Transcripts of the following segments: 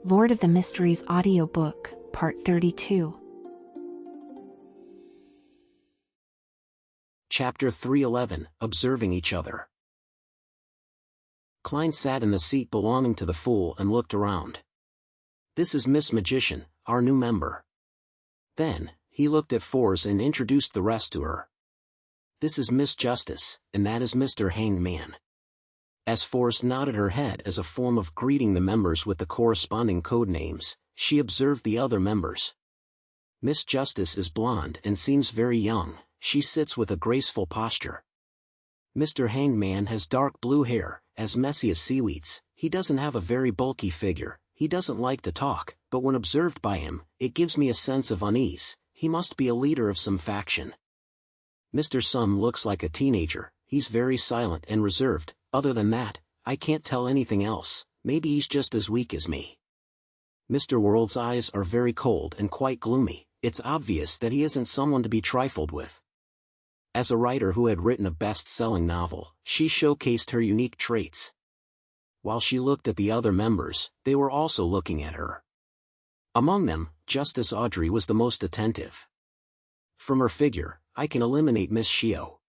Lord of the Mysteries Audiobook, Part 32. Chapter 311, Observing Each Other. Klein sat in the seat belonging to the Fool and looked around. "This is Miss Magician, our new member." Then, he looked at Force and introduced the rest to her. "This is Miss Justice, and that is Mr. Hanged Man." As Force nodded her head as a form of greeting the members with the corresponding code names, she observed the other members. Miss Justice is blonde and seems very young. She sits with a graceful posture. Mr. Hanged Man has dark blue hair, as messy as seaweeds. He doesn't have a very bulky figure. He doesn't like to talk, but when observed by him, it gives me a sense of unease. He must be a leader of some faction. Mr. Sum looks like a teenager. He's very silent and reserved. Other than that, I can't tell anything else. Maybe he's just as weak as me. Mr. World's eyes are very cold and quite gloomy. It's obvious that he isn't someone to be trifled with. As a writer who had written a best-selling novel, she showcased her unique traits. While she looked at the other members, they were also looking at her. Among them, Justice Audrey was the most attentive. From her figure, I can eliminate Miss Shio.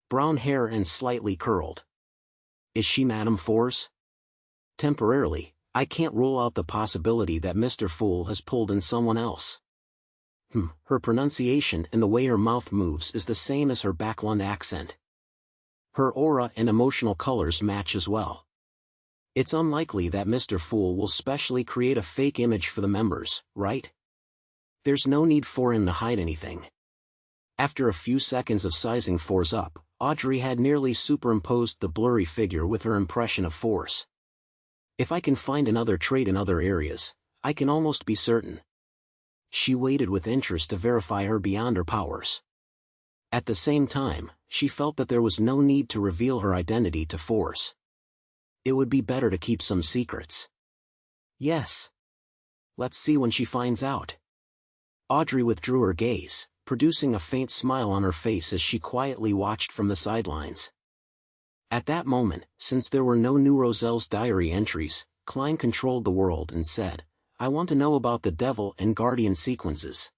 Brown hair and slightly curled. Is she Madame Force? Temporarily, I can't rule out the possibility that Mr. Fool has pulled in someone else. Her pronunciation and the way her mouth moves is the same as her Backlund accent. Her aura and emotional colors match as well. It's unlikely that Mr. Fool will specially create a fake image for the members, right? There's no need for him to hide anything. After a few seconds of sizing Force up, Audrey had nearly superimposed the blurry figure with her impression of Force. If I can find another trait in other areas, I can almost be certain. She waited with interest to verify her beyond her powers. At the same time, she felt that there was no need to reveal her identity to Force. It would be better to keep some secrets. Yes. Let's see when she finds out. Audrey withdrew her gaze, producing a faint smile on her face as she quietly watched from the sidelines. At that moment, since there were no new Roselle's diary entries, Klein controlled the world and said, "I want to know about the Devil and Guardian sequences."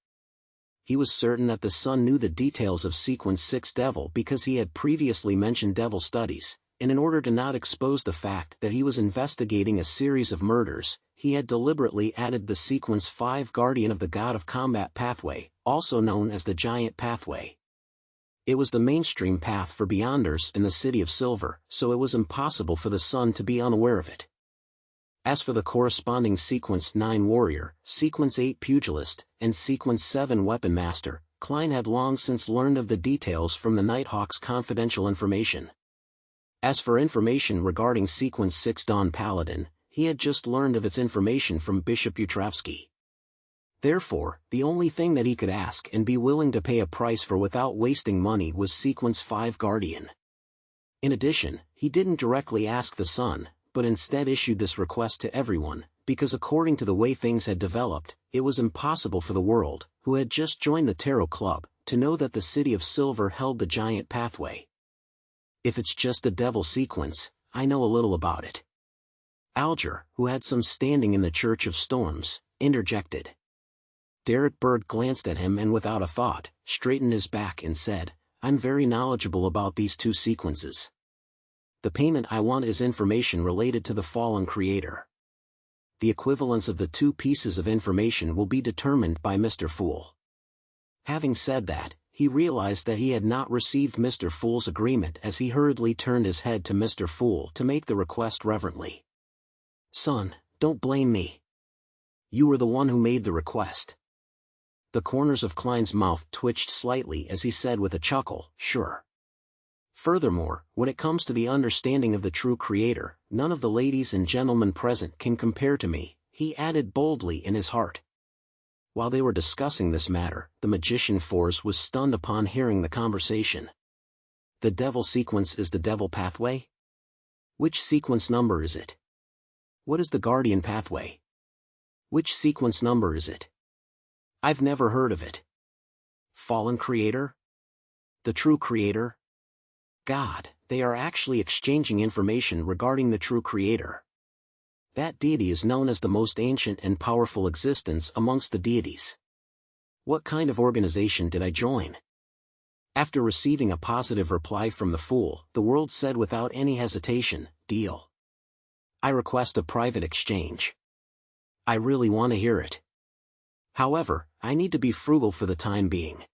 He was certain that the son knew the details of Sequence 6 Devil because he had previously mentioned Devil studies, and in order to not expose the fact that he was investigating a series of murders, he had deliberately added the Sequence 5 Guardian of the God of Combat pathway, also known as the Giant Pathway. It was the mainstream path for Beyonders in the City of Silver, so it was impossible for the son to be unaware of it. As for the corresponding Sequence 9 Warrior, Sequence 8 Pugilist, and Sequence 7 Weapon Master, Klein had long since learned of the details from the Nighthawk's confidential information. As for information regarding Sequence 6 Dawn Paladin, he had just learned of its information from Bishop Utravsky. Therefore, the only thing that he could ask and be willing to pay a price for without wasting money was Sequence 5 Guardian. In addition, he didn't directly ask the son, but instead issued this request to everyone, because according to the way things had developed, it was impossible for the world, who had just joined the Tarot Club, to know that the City of Silver held the Giant Pathway. If it's just a Devil sequence, I know a little about it. Alger, who had some standing in the Church of Storms, interjected. Derek Bird glanced at him and without a thought, straightened his back and said, "I'm very knowledgeable about these two sequences. The payment I want is information related to the fallen creator. The equivalence of the two pieces of information will be determined by Mr. Fool." Having said that, he realized that he had not received Mr. Fool's agreement as he hurriedly turned his head to Mr. Fool to make the request reverently. "Son, don't blame me. You were the one who made the request." The corners of Klein's mouth twitched slightly as he said with a chuckle, "Sure. Furthermore, when it comes to the understanding of the true creator, none of the ladies and gentlemen present can compare to me," he added boldly in his heart. While they were discussing this matter, the magician Force was stunned upon hearing the conversation. "The Devil sequence is the Devil pathway? Which sequence number is it? What is the Guardian pathway? Which sequence number is it? I've never heard of it. Fallen creator? The true creator? God, they are actually exchanging information regarding the true creator. That deity is known as the most ancient and powerful existence amongst the deities. What kind of organization did I join? After receiving a positive reply from the fool, the world said without any hesitation, deal. I request a private exchange. I really want to hear it. However, I need to be frugal for the time being.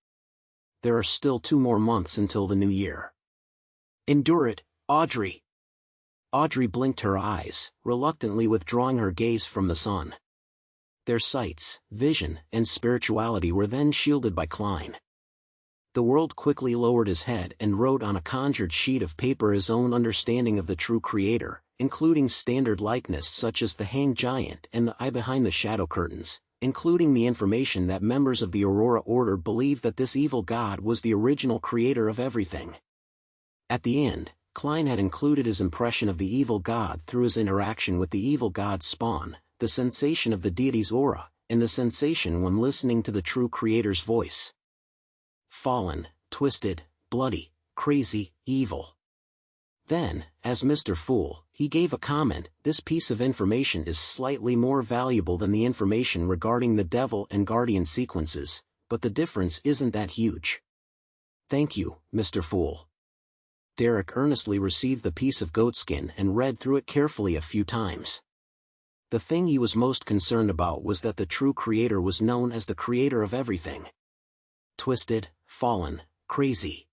There are still 2 more months until the new year. Endure it, Audrey. Audrey blinked her eyes, reluctantly withdrawing her gaze from the sun. Their sights, vision, and spirituality were then shielded by Klein. The world quickly lowered his head and wrote on a conjured sheet of paper his own understanding of the true creator, including standard likeness such as the hanged giant and the eye behind the shadow curtains, including the information that members of the Aurora Order believed that this evil god was the original creator of everything. At the end, Klein had included his impression of the evil god through his interaction with the evil god's spawn, the sensation of the deity's aura, and the sensation when listening to the true creator's voice. Fallen, twisted, bloody, crazy, evil. Then, as Mr. Fool, he gave a comment, this piece of information is slightly more valuable than the information regarding the devil and guardian sequences, but the difference isn't that huge. Thank you, Mr. Fool. Derek earnestly received the piece of goatskin and read through it carefully a few times. The thing he was most concerned about was that the true creator was known as the creator of everything. Twisted, fallen, crazy.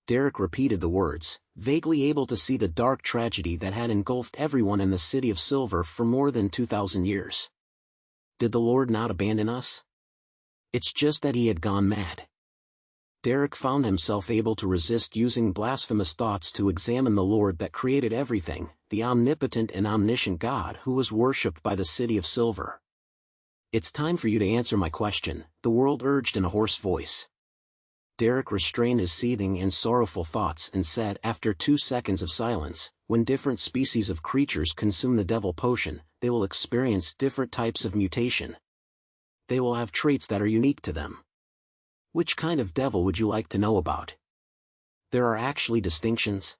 Derek repeated the words, vaguely able to see the dark tragedy that had engulfed everyone in the City of Silver for more than 2,000 years. Did the Lord not abandon us? It's just that he had gone mad. Derek found himself able to resist using blasphemous thoughts to examine the Lord that created everything, the omnipotent and omniscient God who was worshipped by the City of Silver. It's time for you to answer my question, the world urged in a hoarse voice. Derek restrained his seething and sorrowful thoughts and said after 2 seconds of silence, when different species of creatures consume the devil potion, they will experience different types of mutation. They will have traits that are unique to them. Which kind of devil would you like to know about? There are actually distinctions?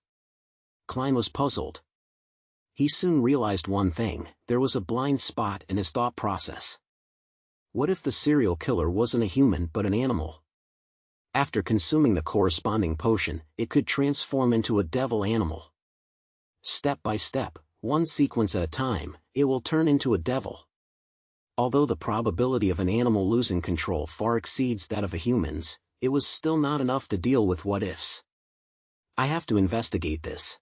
Klein was puzzled. He soon realized one thing, there was a blind spot in his thought process. What if the serial killer wasn't a human but an animal? After consuming the corresponding potion, it could transform into a devil animal. Step by step, one sequence at a time, it will turn into a devil. Although the probability of an animal losing control far exceeds that of a human's, it was still not enough to deal with what-ifs. I have to investigate this.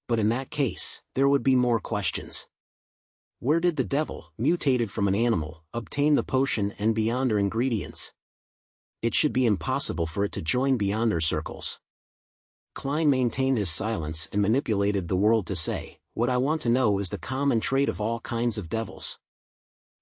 But in that case, there would be more questions. Where did the devil, mutated from an animal, obtain the potion and Beyonder ingredients? It should be impossible for it to join Beyonder circles. Klein maintained his silence and manipulated the world to say, what I want to know is the common trait of all kinds of devils.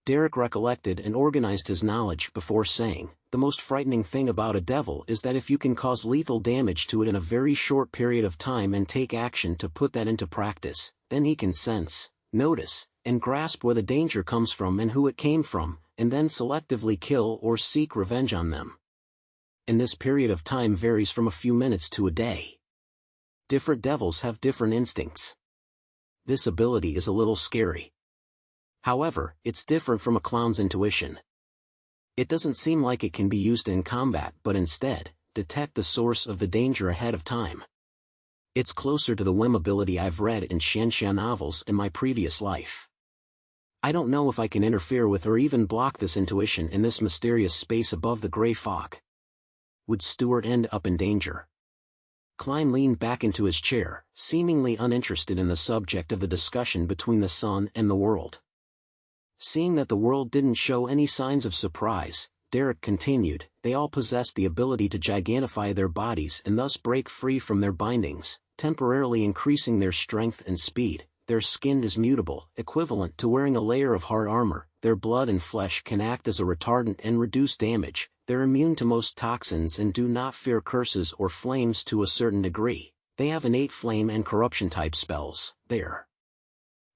Derek recollected and organized his knowledge before saying, the most frightening thing about a devil is that if you can cause lethal damage to it in a very short period of time and take action to put that into practice, then he can sense, notice, and grasp where the danger comes from and who it came from, and then selectively kill or seek revenge on them. And this period of time varies from a few minutes to a day. Different devils have different instincts. This ability is a little scary. However, it's different from a clown's intuition. It doesn't seem like it can be used in combat but instead, detect the source of the danger ahead of time. It's closer to the whim ability I've read in Xianxia novels in my previous life. I don't know if I can interfere with or even block this intuition in this mysterious space above the gray fog. Would Stuart end up in danger? Klein leaned back into his chair, seemingly uninterested in the subject of the discussion between the sun and the world. Seeing that the world didn't show any signs of surprise, Derek continued, they all possess the ability to gigantify their bodies and thus break free from their bindings, temporarily increasing their strength and speed. Their skin is mutable, equivalent to wearing a layer of hard armor, their blood and flesh can act as a retardant and reduce damage, they're immune to most toxins and do not fear curses or flames to a certain degree. They have innate flame and corruption type spells, they're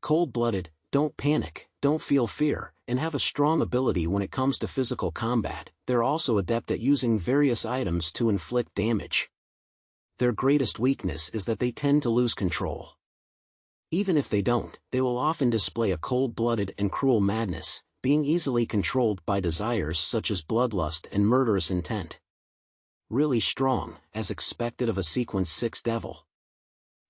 cold-blooded, don't panic, don't feel fear, and have a strong ability when it comes to physical combat. They're also adept at using various items to inflict damage. Their greatest weakness is that they tend to lose control. Even if they don't, they will often display a cold-blooded and cruel madness, being easily controlled by desires such as bloodlust and murderous intent. Really strong, as expected of a Sequence 6 devil.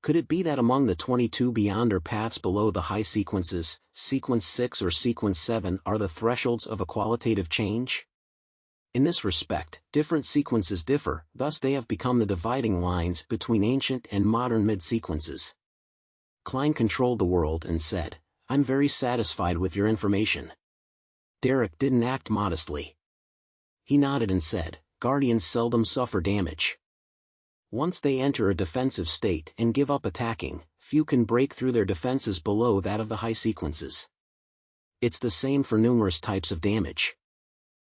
Could it be that among the 22 beyonder paths below the high sequences, Sequence 6 or Sequence 7 are the thresholds of a qualitative change? In this respect, different sequences differ, thus they have become the dividing lines between ancient and modern mid-sequences. Klein controlled the world and said, "I'm very satisfied with your information." Derek didn't act modestly. He nodded and said, "Guardians seldom suffer damage. Once they enter a defensive state and give up attacking, few can break through their defenses below that of the high sequences. It's the same for numerous types of damage.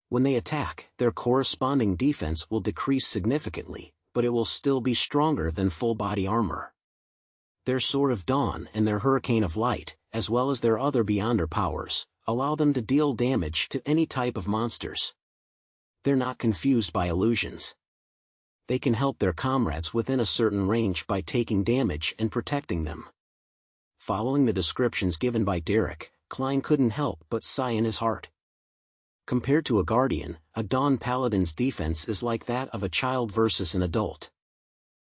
When they attack, their corresponding defense will decrease significantly, but it will still be stronger than full-body armor. Their Sword of Dawn and their Hurricane of Light, as well as their other beyonder powers, allow them to deal damage to any type of monsters. They're not confused by illusions. They can help their comrades within a certain range by taking damage and protecting them." Following the descriptions given by Derek, Klein couldn't help but sigh in his heart. Compared to a Guardian, a Dawn Paladin's defense is like that of a child versus an adult.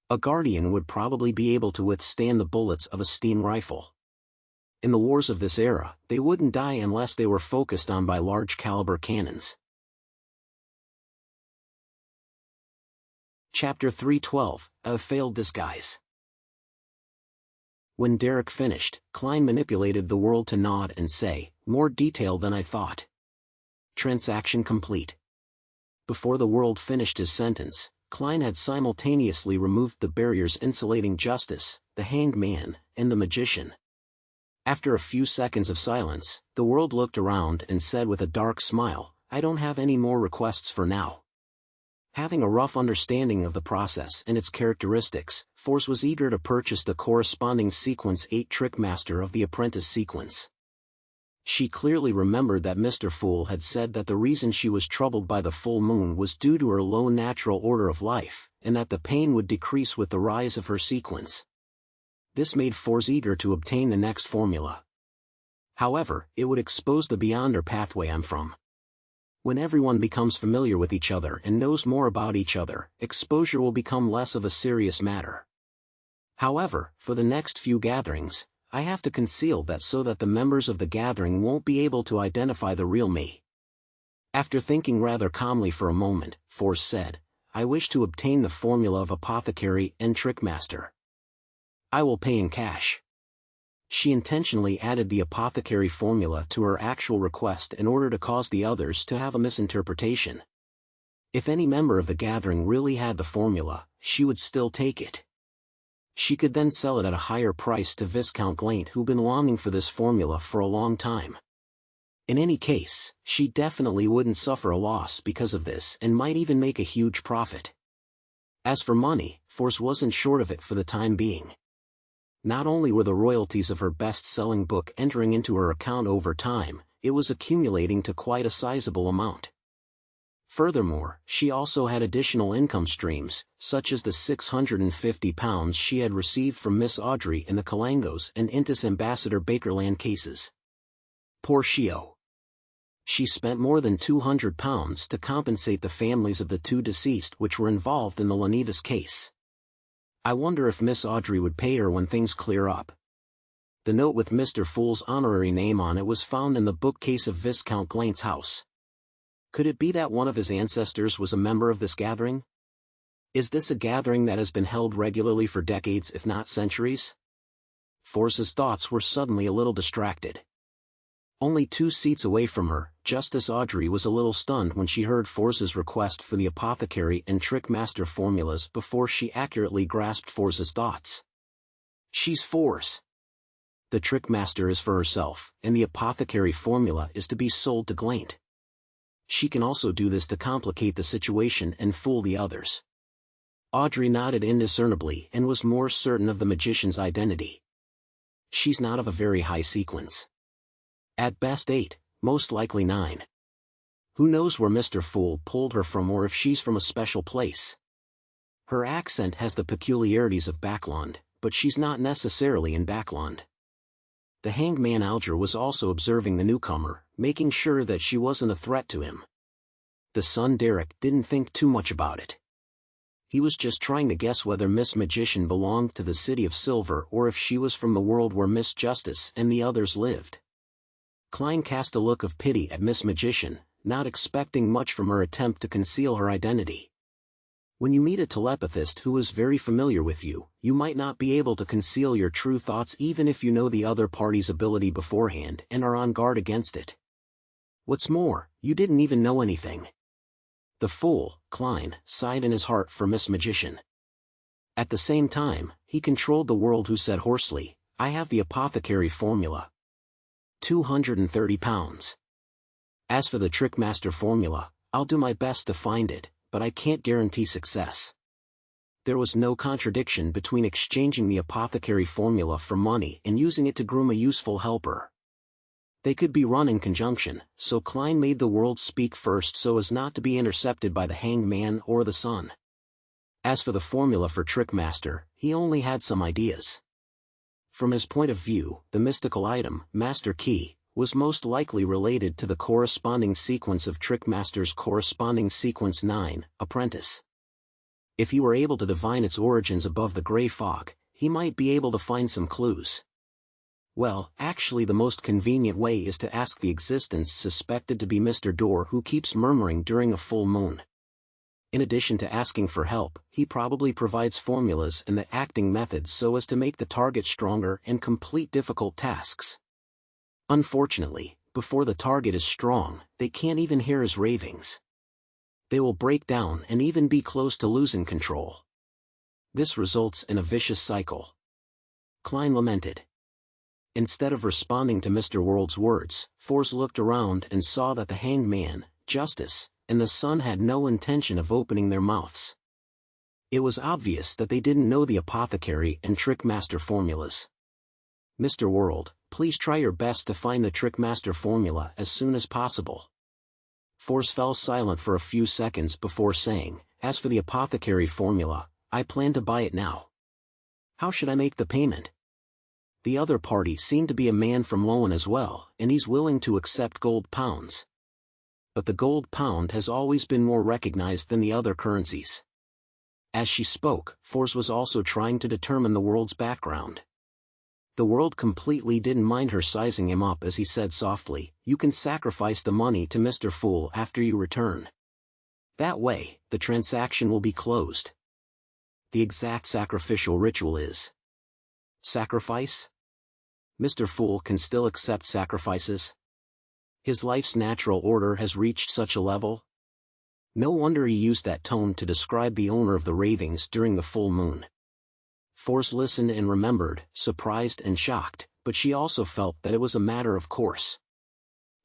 A Guardian would probably be able to withstand the bullets of a steam rifle. In the wars of this era, they wouldn't die unless they were focused on by large-caliber cannons. Chapter 312, A Failed Disguise. When Derek finished, Klein manipulated the world to nod and say, "More detail than I thought. Transaction complete." Before the world finished his sentence, Klein had simultaneously removed the barriers insulating Justice, the Hanged Man, and the Magician. After a few seconds of silence, the world looked around and said with a dark smile, "I don't have any more requests for now." Having a rough understanding of the process and its characteristics, Force was eager to purchase the corresponding Sequence 8 Trickmaster of the Apprentice sequence. She clearly remembered that Mr. Fool had said that the reason she was troubled by the full moon was due to her low natural order of life, and that the pain would decrease with the rise of her sequence. This made Force eager to obtain the next formula. However, it would expose the beyonder pathway I'm from. When everyone becomes familiar with each other and knows more about each other, exposure will become less of a serious matter. However, for the next few gatherings, I have to conceal that so that the members of the gathering won't be able to identify the real me. After thinking rather calmly for a moment, Force said, "I wish to obtain the formula of Apothecary and Trickmaster. I will pay in cash." She intentionally added the Apothecary formula to her actual request in order to cause the others to have a misinterpretation. If any member of the gathering really had the formula, she would still take it. She could then sell it at a higher price to Viscount Glaint, who'd been longing for this formula for a long time. In any case, she definitely wouldn't suffer a loss because of this and might even make a huge profit. As for money, Force wasn't short of it for the time being. Not only were the royalties of her best-selling book entering into her account over time, it was accumulating to quite a sizable amount. Furthermore, she also had additional income streams, such as the £650 she had received from Miss Audrey in the Kalangos and Intis Ambassador Bakerland cases. Poor Shio. She spent more than £200 to compensate the families of the two deceased which were involved in the Lanivis case. I wonder if Miss Audrey would pay her when things clear up. The note with Mr. Fool's honorary name on it was found in the bookcase of Viscount Glaint's house. Could it be that one of his ancestors was a member of this gathering? Is this a gathering that has been held regularly for decades if not centuries? Force's thoughts were suddenly a little distracted. Only 2 seats away from her, Justice Audrey was a little stunned when she heard Force's request for the Apothecary and Trickmaster formulas before she accurately grasped Force's thoughts. She's Force. The Trickmaster is for herself, and the Apothecary formula is to be sold to Glaint. She can also do this to complicate the situation and fool the others. Audrey nodded indiscernibly and was more certain of the magician's identity. She's not of a very high sequence. At best 8, most likely 9. Who knows where Mr. Fool pulled her from or if she's from a special place. Her accent has the peculiarities of Backland, but she's not necessarily in Backland. The hangman Alger was also observing the newcomer, making sure that she wasn't a threat to him. The son Derek didn't think too much about it. He was just trying to guess whether Miss Magician belonged to the City of Silver or if she was from the world where Miss Justice and the others lived. Klein cast a look of pity at Miss Magician, not expecting much from her attempt to conceal her identity. When you meet a telepathist who is very familiar with you, you might not be able to conceal your true thoughts even if you know the other party's ability beforehand and are on guard against it. What's more, you didn't even know anything. The fool, Klein, sighed in his heart for Miss Magician. At the same time, he controlled the world who said hoarsely, "I have the apothecary formula. 230 pounds. As for the Trickmaster formula, I'll do my best to find it, but I can't guarantee success." There was no contradiction between exchanging the apothecary formula for money and using it to groom a useful helper. They could be run in conjunction, so Klein made the world speak first so as not to be intercepted by the hanged man or the sun. As for the formula for Trickmaster, he only had some ideas. From his point of view, the mystical item, Master Key, was most likely related to the corresponding sequence of Trickmaster's corresponding sequence 9, Apprentice. If he were able to divine its origins above the gray fog, he might be able to find some clues. Well, actually the most convenient way is to ask the existence suspected to be Mr. Door who keeps murmuring during a full moon. In addition to asking for help, he probably provides formulas and the acting methods so as to make the target stronger and complete difficult tasks. Unfortunately, before the target is strong, they can't even hear his ravings. They will break down and even be close to losing control. This results in a vicious cycle. Klein lamented. Instead of responding to Mr. World's words, Force looked around and saw that the hanged man, Justice, and the sun had no intention of opening their mouths. It was obvious that they didn't know the apothecary and Trickmaster formulas. "Mr. World, please try your best to find the Trickmaster formula as soon as possible." Force fell silent for a few seconds before saying, "As for the apothecary formula, I plan to buy it now. How should I make the payment?" The other party seemed to be a man from Lowen as well, and he's willing to accept gold pounds. But the gold pound has always been more recognized than the other currencies. As she spoke, Force was also trying to determine the world's background. The world completely didn't mind her sizing him up as he said softly, "You can sacrifice the money to Mr. Fool after you return. That way, the transaction will be closed." The exact sacrificial ritual is sacrifice? Mr. Fool can still accept sacrifices? His life's natural order has reached such a level? No wonder he used that tone to describe the owner of the ravings during the full moon. Force listened and remembered, surprised and shocked, but she also felt that it was a matter of course.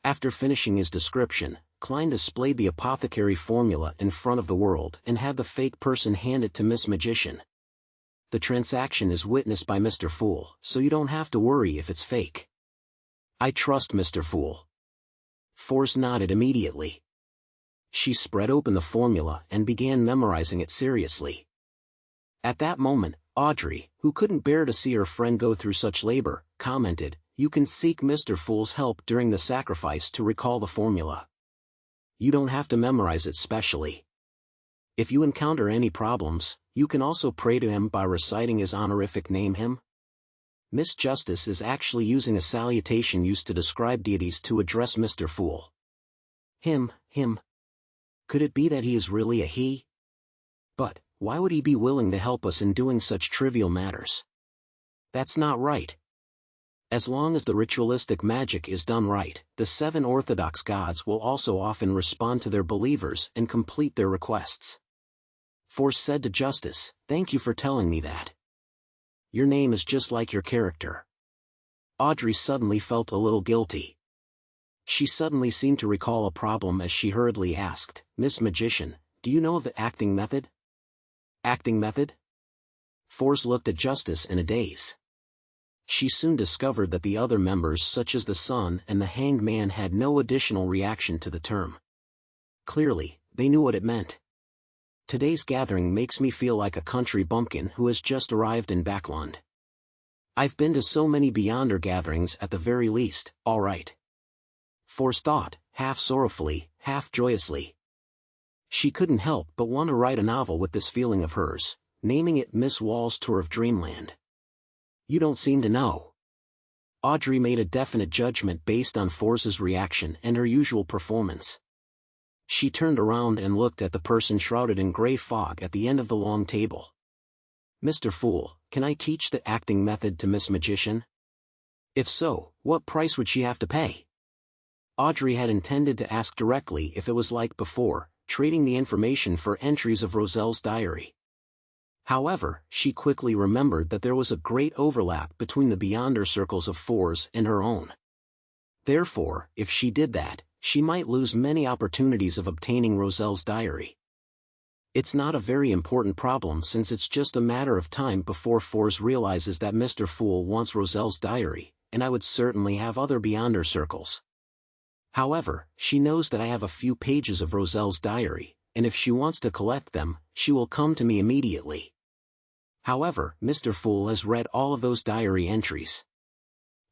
After finishing his description, Klein displayed the apothecary formula in front of the world and had the fake person hand it to Miss Magician. "The transaction is witnessed by Mr. Fool, so you don't have to worry if it's fake. I trust Mr. Fool." Force nodded immediately. She spread open the formula and began memorizing it seriously. At that moment, Audrey, who couldn't bear to see her friend go through such labor, commented, "You can seek Mr. Fool's help during the sacrifice to recall the formula. You don't have to memorize it specially. If you encounter any problems, you can also pray to him by reciting his honorific name. Miss Justice is actually using a salutation used to describe deities to address Mr. Fool. Him. Could it be that he is really a he? But, why would he be willing to help us in doing such trivial matters? That's not right. As long as the ritualistic magic is done right, the 7 orthodox gods will also often respond to their believers and complete their requests." Force said to Justice, "Thank you for telling me that. Your name is just like your character." Audrey suddenly felt a little guilty. She suddenly seemed to recall a problem as she hurriedly asked, "Miss Magician, do you know of the acting method?" "Acting method?" Force looked at Justice in a daze. She soon discovered that the other members such as the Sun and the Hanged Man had no additional reaction to the term. Clearly, they knew what it meant. "Today's gathering makes me feel like a country bumpkin who has just arrived in Backland. I've been to so many Beyonder gatherings at the very least, all right. Force thought, half sorrowfully, half joyously. She couldn't help but want to write a novel with this feeling of hers, naming it Miss Wall's Tour of Dreamland. You don't seem to know. Audrey made a definite judgment based on Force's reaction and her usual performance. She turned around and looked at the person shrouded in gray fog at the end of the long table. Mr. Fool, can I teach the acting method to Miss Magician? If so, what price would she have to pay? Audrey had intended to ask directly if it was like before, trading the information for entries of Roselle's diary. However, she quickly remembered that there was a great overlap between the Beyonder circles of Fours and her own. Therefore, if she did that, she might lose many opportunities of obtaining Roselle's diary. It's not a very important problem since it's just a matter of time before Fours realizes that Mr. Fool wants Roselle's diary, and I would certainly have other Beyonder circles. However, she knows that I have a few pages of Roselle's diary, and if she wants to collect them, she will come to me immediately. However, Mr. Fool has read all of those diary entries.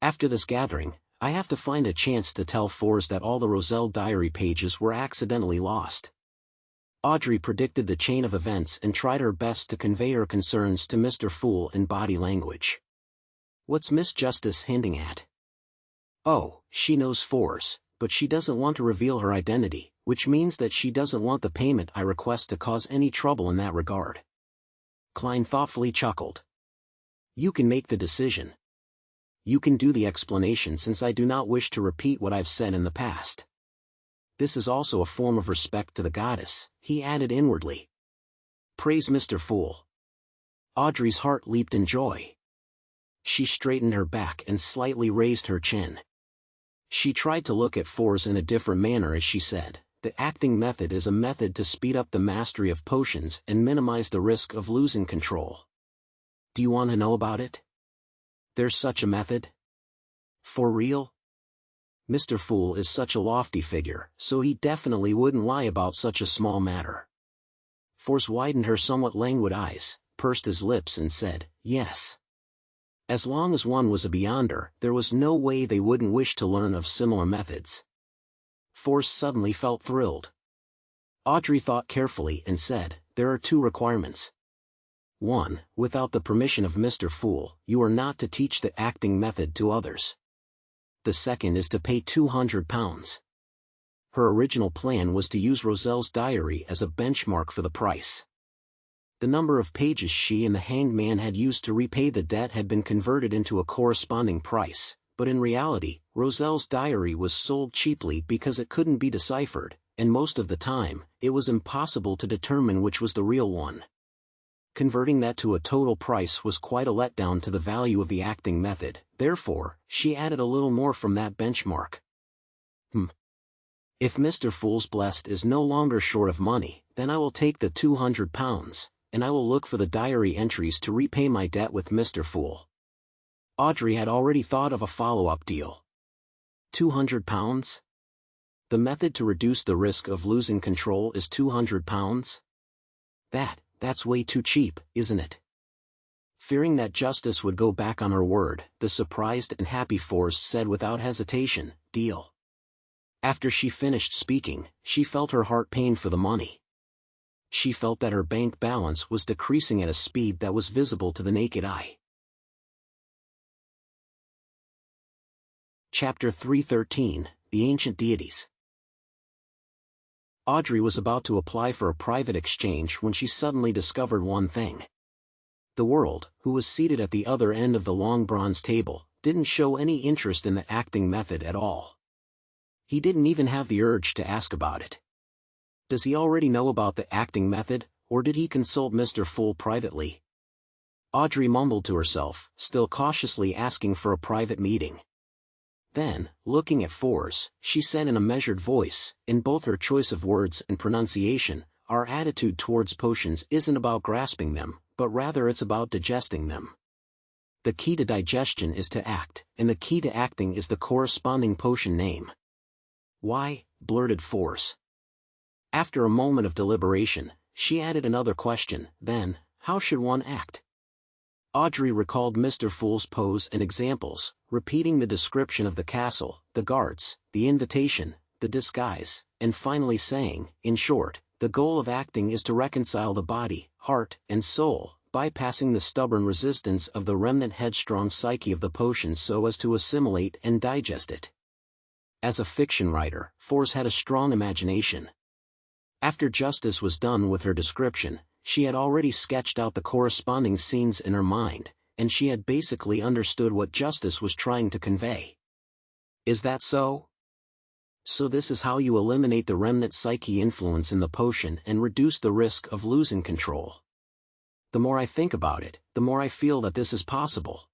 After this gathering, I have to find a chance to tell Fours that all the Roselle diary pages were accidentally lost. Audrey predicted the chain of events and tried her best to convey her concerns to Mr. Fool in body language. What's Miss Justice hinting at? Oh, she knows Fours, but she doesn't want to reveal her identity, which means that she doesn't want the payment I request to cause any trouble in that regard. Klein thoughtfully chuckled. You can make the decision. You can do the explanation since I do not wish to repeat what I've said in the past. This is also a form of respect to the goddess, he added inwardly. Praise Mr. Fool. Audrey's heart leaped in joy. She straightened her back and slightly raised her chin. She tried to look at Fours in a different manner as she said, the acting method is a method to speed up the mastery of potions and minimize the risk of losing control. Do you want to know about it? There's such a method? For real? Mr. Fool is such a lofty figure, so he definitely wouldn't lie about such a small matter. Fours widened her somewhat languid eyes, pursed his lips and said, yes. As long as one was a Beyonder, there was no way they wouldn't wish to learn of similar methods. Fours suddenly felt thrilled. Audrey thought carefully and said, there are 2 requirements. 1. Without the permission of Mr. Fool, you are not to teach the acting method to others. The second is to pay £200. Her original plan was to use Roselle's diary as a benchmark for the price. The number of pages she and the hanged man had used to repay the debt had been converted into a corresponding price, but in reality, Roselle's diary was sold cheaply because it couldn't be deciphered, and most of the time, it was impossible to determine which was the real one. Converting that to a total price was quite a letdown to the value of the acting method, therefore, she added a little more from that benchmark. If Mr. Fool's Blessed is no longer short of money, then I will take the £200, and I will look for the diary entries to repay my debt with Mr. Fool. Audrey had already thought of a follow-up deal. £200? The method to reduce the risk of losing control is £200? That's way too cheap, isn't it? Fearing that Justice would go back on her word, the surprised and happy Fours said without hesitation, deal. After she finished speaking, she felt her heart pain for the money. She felt that her bank balance was decreasing at a speed that was visible to the naked eye. Chapter 313, The Ancient Deities. Audrey was about to apply for a private exchange when she suddenly discovered one thing. The world, who was seated at the other end of the long bronze table, didn't show any interest in the acting method at all. He didn't even have the urge to ask about it. Does he already know about the acting method, or did he consult Mr. Fool privately? Audrey mumbled to herself, still cautiously asking for a private meeting. Then, looking at Fours, she said in a measured voice, in both her choice of words and pronunciation, our attitude towards potions isn't about grasping them, but rather it's about digesting them. The key to digestion is to act, and the key to acting is the corresponding potion name. Why? Blurted Fours. After a moment of deliberation, she added another question, then, how should one act? Audrey recalled Mr. Fool's pose and examples, repeating the description of the castle, the guards, the invitation, the disguise, and finally saying, in short, the goal of acting is to reconcile the body, heart, and soul, bypassing the stubborn resistance of the remnant headstrong psyche of the potion so as to assimilate and digest it. As a fiction writer, Force had a strong imagination. After Justice was done with her description, she had already sketched out the corresponding scenes in her mind, and she had basically understood what Justice was trying to convey. Is that so? So this is how you eliminate the remnant psyche influence in the potion and reduce the risk of losing control. The more I think about it, the more I feel that this is possible.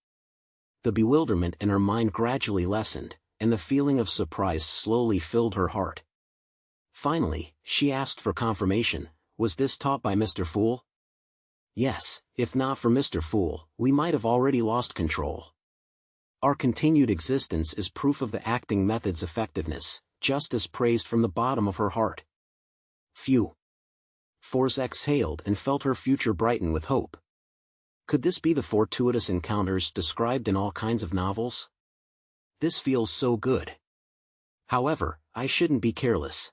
The bewilderment in her mind gradually lessened, and the feeling of surprise slowly filled her heart. Finally, she asked for confirmation. Was this taught by Mr. Fool? Yes, if not for Mr. Fool, we might have already lost control. Our continued existence is proof of the acting method's effectiveness, Justice praised from the bottom of her heart. Phew. Force exhaled and felt her future brighten with hope. Could this be the fortuitous encounters described in all kinds of novels? This feels so good. However, I shouldn't be careless.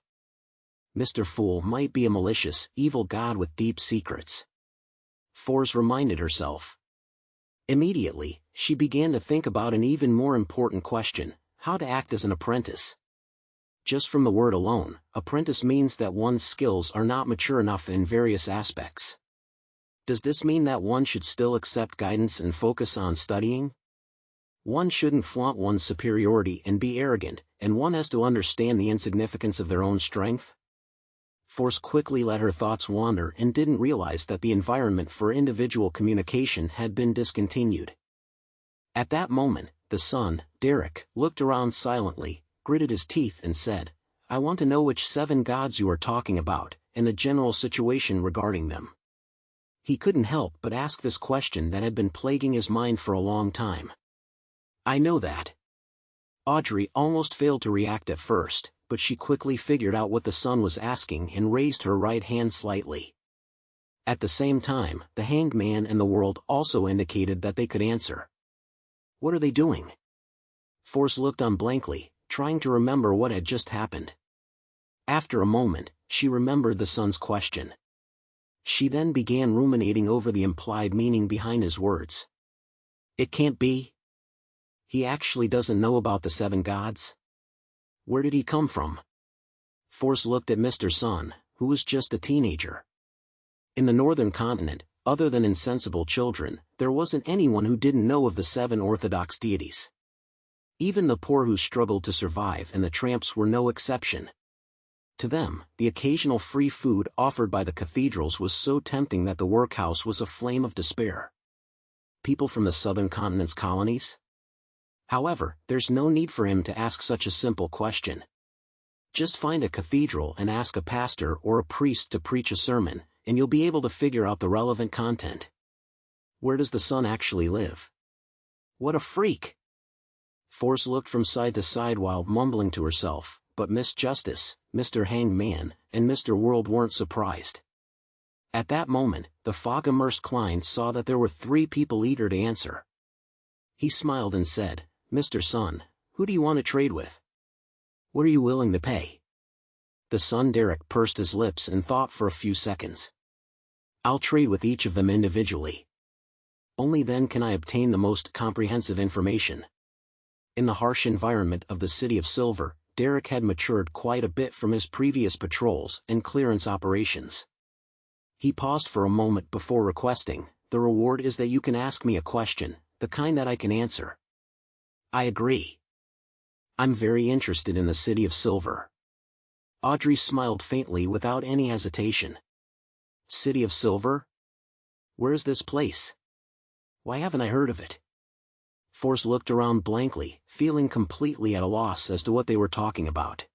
Mr. Fool might be a malicious, evil god with deep secrets. Force reminded herself. Immediately, she began to think about an even more important question: how to act as an apprentice. Just from the word alone, apprentice means that one's skills are not mature enough in various aspects. Does this mean that one should still accept guidance and focus on studying? One shouldn't flaunt one's superiority and be arrogant, and one has to understand the insignificance of their own strength? Force quickly let her thoughts wander and didn't realize that the environment for individual communication had been discontinued. At that moment, the son, Derek, looked around silently, gritted his teeth and said, "I want to know which 7 gods you are talking about, and the general situation regarding them." He couldn't help but ask this question that had been plaguing his mind for a long time. "I know that." Audrey almost failed to react at first, but she quickly figured out what the son was asking and raised her right hand slightly. At the same time, the Hanged Man and the world also indicated that they could answer. What are they doing? Force looked on blankly, trying to remember what had just happened. After a moment, she remembered the son's question. She then began ruminating over the implied meaning behind his words. It can't be. He actually doesn't know about the 7 gods? Where did he come from? Force looked at Mr. Sun, who was just a teenager. In the northern continent, other than insensible children, there wasn't anyone who didn't know of the 7 orthodox deities. Even the poor who struggled to survive and the tramps were no exception. To them, the occasional free food offered by the cathedrals was so tempting that the workhouse was a flame of despair. People from the southern continent's colonies? However, there's no need for him to ask such a simple question. Just find a cathedral and ask a pastor or a priest to preach a sermon, and you'll be able to figure out the relevant content. Where does the son actually live? What a freak! Force looked from side to side while mumbling to herself, but Miss Justice, Mr. Hanged Man, and Mr. World weren't surprised. At that moment, the fog-immersed Klein saw that there were 3 people eager to answer. He smiled and said, "Mr. Sun, who do you want to trade with? What are you willing to pay?" The son Derek pursed his lips and thought for a few seconds. "I'll trade with each of them individually. Only then can I obtain the most comprehensive information." In the harsh environment of the City of Silver, Derek had matured quite a bit from his previous patrols and clearance operations. He paused for a moment before requesting, "The reward is that you can ask me a question, the kind that I can answer." "I agree. I'm very interested in the City of Silver." Audrey smiled faintly without any hesitation. "City of Silver? Where is this place? Why haven't I heard of it?" Force looked around blankly, feeling completely at a loss as to what they were talking about.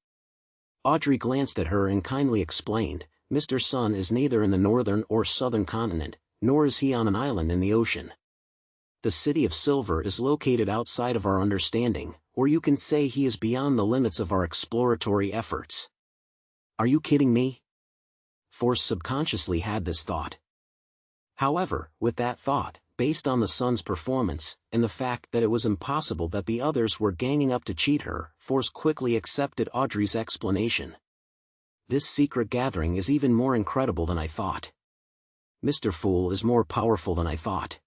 Audrey glanced at her and kindly explained, "Mr. Sun is neither in the northern or southern continent, nor is he on an island in the ocean. The City of Silver is located outside of our understanding, or you can say he is beyond the limits of our exploratory efforts." "Are you kidding me?" Force subconsciously had this thought. However, with that thought, Based on the sun's performance, and the fact that it was impossible that the others were ganging up to cheat her, Force quickly accepted Audrey's explanation. This secret gathering is even more incredible than I thought. Mr. Fool is more powerful than I thought.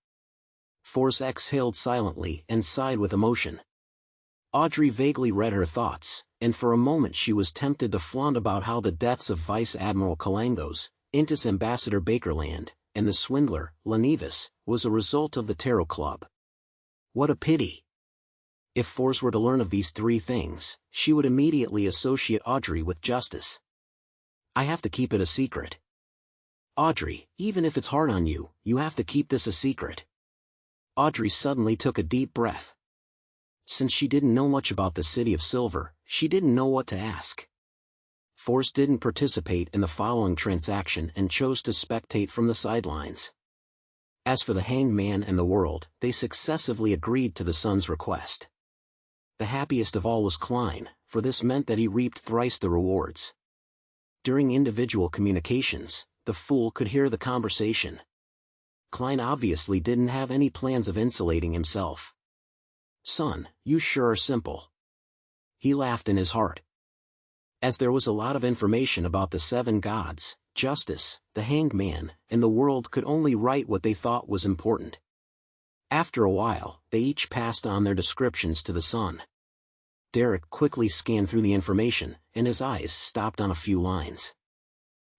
Force exhaled silently and sighed with emotion. Audrey vaguely read her thoughts, and for a moment she was tempted to flaunt about how the deaths of Vice Admiral Kalangos, Intis Ambassador Bakerland, and the swindler, Lenevis, was a result of the Tarot Club. What a pity! If Force were to learn of these three things, she would immediately associate Audrey with justice. I have to keep it a secret. Audrey, even if it's hard on you, you have to keep this a secret. Audrey suddenly took a deep breath. Since she didn't know much about the City of Silver, she didn't know what to ask. Force didn't participate in the following transaction and chose to spectate from the sidelines. As for the Hanged Man and the world, they successively agreed to the Sun's request. The happiest of all was Klein, for this meant that he reaped thrice the rewards. During individual communications, the Fool could hear the conversation. Klein obviously didn't have any plans of insulating himself. Son, you sure are simple. He laughed in his heart. As there was a lot of information about the seven gods, justice, the Hanged Man, and the world could only write what they thought was important. After a while, they each passed on their descriptions to the Sun. Derek quickly scanned through the information, and his eyes stopped on a few lines.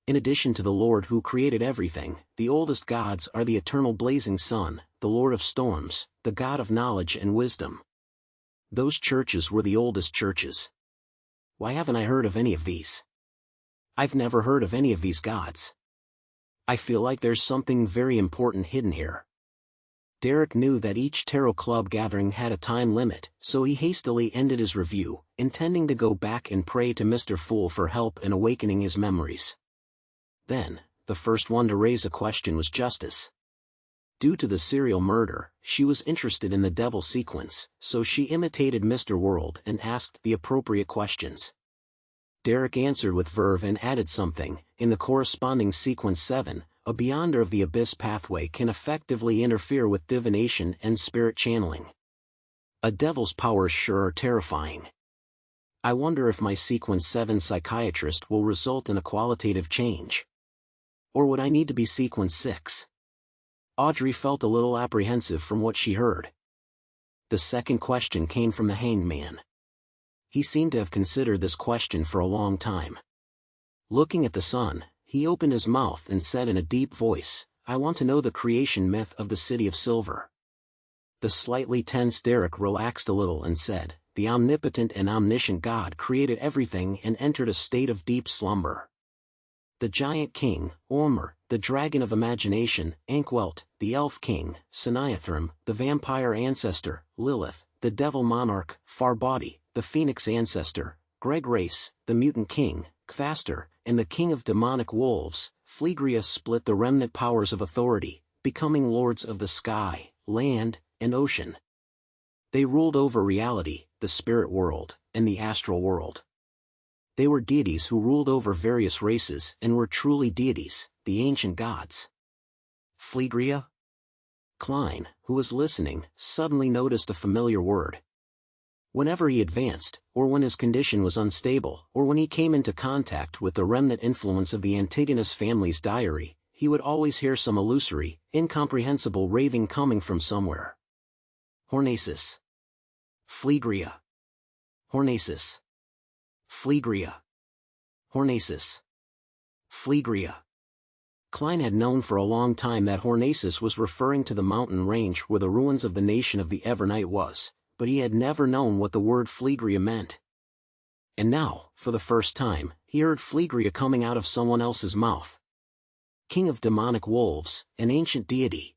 In addition to the Lord who created everything, the oldest gods are the eternal blazing sun, the Lord of storms, the God of knowledge and wisdom. Those churches were the oldest churches. Why haven't I heard of any of these? I've never heard of any of these gods. I feel like there's something very important hidden here. Derek knew that each Tarot Club gathering had a time limit, so he hastily ended his review, intending to go back and pray to Mr. Fool for help in awakening his memories. Then, the first one to raise a question was Justice. Due to the serial murder, she was interested in the devil sequence, so she imitated Mr. World and asked the appropriate questions. Derek answered with verve and added something. In the corresponding sequence 7, a Beyonder of the Abyss pathway can effectively interfere with divination and spirit channeling. A devil's powers sure are terrifying. I wonder if my sequence 7 psychiatrist will result in a qualitative change. Or would I need to be sequence 6? Audrey felt a little apprehensive from what she heard. The second question came from the Hanged Man. He seemed to have considered this question for a long time. Looking at the sun, he opened his mouth and said in a deep voice, I want to know the creation myth of the City of Silver. The slightly tense Derek relaxed a little and said, the omnipotent and omniscient God created everything and entered a state of deep slumber. The giant king, Ormur, the dragon of imagination, Ankwelt, the elf king, Siniathrim, the vampire ancestor, Lilith, the devil monarch, Farbody, the phoenix ancestor, Greg Race, the mutant king, Kvaster, and the king of demonic wolves, Phlegria split the remnant powers of authority, becoming lords of the sky, land, and ocean. They ruled over reality, the spirit world, and the astral world. They were deities who ruled over various races and were truly deities, the ancient gods. Phlegria? Klein, who was listening, suddenly noticed a familiar word. Whenever he advanced, or when his condition was unstable, or when he came into contact with the remnant influence of the Antigonus family's diary, he would always hear some illusory, incomprehensible raving coming from somewhere. Hornacis. Phlegria. Hornacis. Phlegria. Hornacis. Phlegria. Klein had known for a long time that Hornacis was referring to the mountain range where the ruins of the nation of the Evernight was, but he had never known what the word Phlegria meant. And now, for the first time, he heard Phlegria coming out of someone else's mouth. King of demonic wolves, an ancient deity.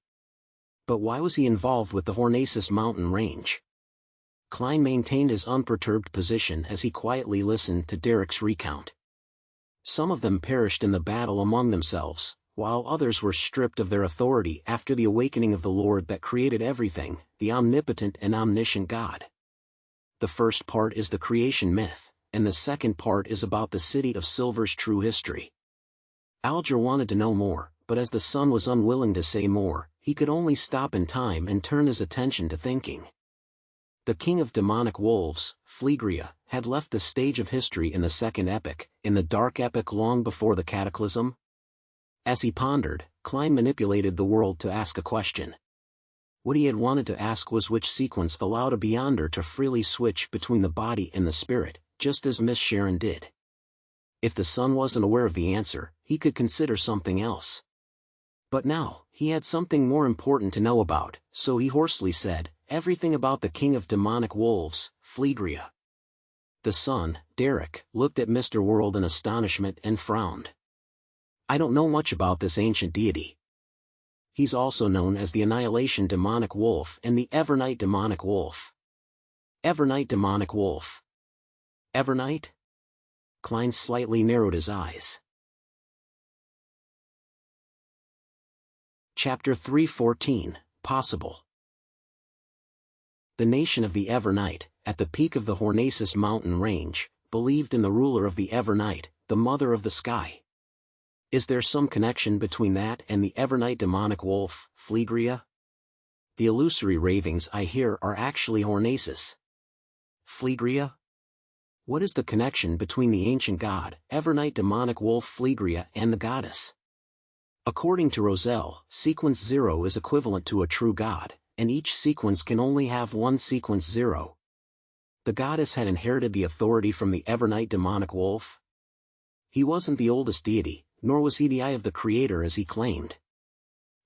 But why was he involved with the Hornacis mountain range? Klein maintained his unperturbed position as he quietly listened to Derek's recount. Some of them perished in the battle among themselves, while others were stripped of their authority after the awakening of the Lord that created everything, the omnipotent and omniscient God. The first part is the creation myth, and the second part is about the City of Silver's true history. Alger wanted to know more, but as the son was unwilling to say more, he could only stop in time and turn his attention to thinking. The king of demonic wolves, Phlegria, had left the stage of history in the second epoch, in the dark epoch long before the cataclysm. As he pondered, Klein manipulated the world to ask a question. What he had wanted to ask was which sequence allowed a Beyonder to freely switch between the body and the spirit, just as Miss Sharon did. If the son wasn't aware of the answer, he could consider something else. But now, he had something more important to know about, so he hoarsely said, "Everything about the king of demonic wolves, Phlegria." The son, Derek, looked at Mr. World in astonishment and frowned. "I don't know much about this ancient deity. He's also known as the Annihilation Demonic Wolf and the Evernight Demonic Wolf." Evernight Demonic Wolf. Evernight? Klein slightly narrowed his eyes. Chapter 314, Possible. The nation of the Evernight, at the peak of the Hornacis mountain range, believed in the ruler of the Evernight, the mother of the sky. Is there some connection between that and the Evernight demonic wolf, Phlegria? The illusory ravings I hear are actually Hornacis. Phlegria? What is the connection between the ancient god, Evernight demonic wolf Phlegria, and the goddess? According to Roselle, sequence 0 is equivalent to a true god, and each sequence can only have one sequence 0. The goddess had inherited the authority from the Evernight demonic wolf. He wasn't the oldest deity, nor was he the eye of the creator as he claimed.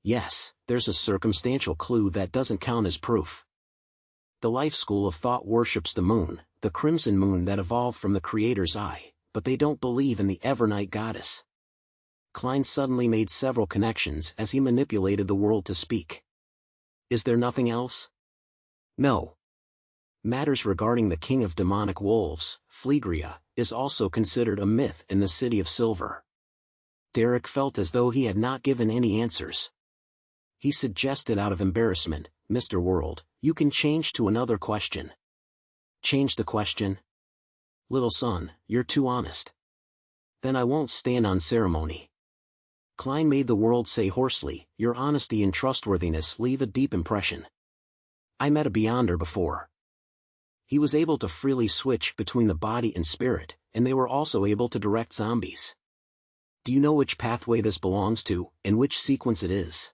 Yes, there's a circumstantial clue that doesn't count as proof. The life school of thought worships the moon, the crimson moon that evolved from the creator's eye, but they don't believe in the Evernight goddess. Klein suddenly made several connections as he manipulated the world to speak. Is there nothing else? No. Matters regarding the king of demonic wolves, Phlegria, is also considered a myth in the City of Silver. Derek felt as though he had not given any answers. He suggested out of embarrassment, "Mr. World, you can change to another question." Change the question? Little son, you're too honest. Then I won't stand on ceremony. Klein made the world say hoarsely, "Your honesty and trustworthiness leave a deep impression. I met a Beyonder before. He was able to freely switch between the body and spirit, and they were also able to direct zombies. Do you know which pathway this belongs to, and which sequence it is?"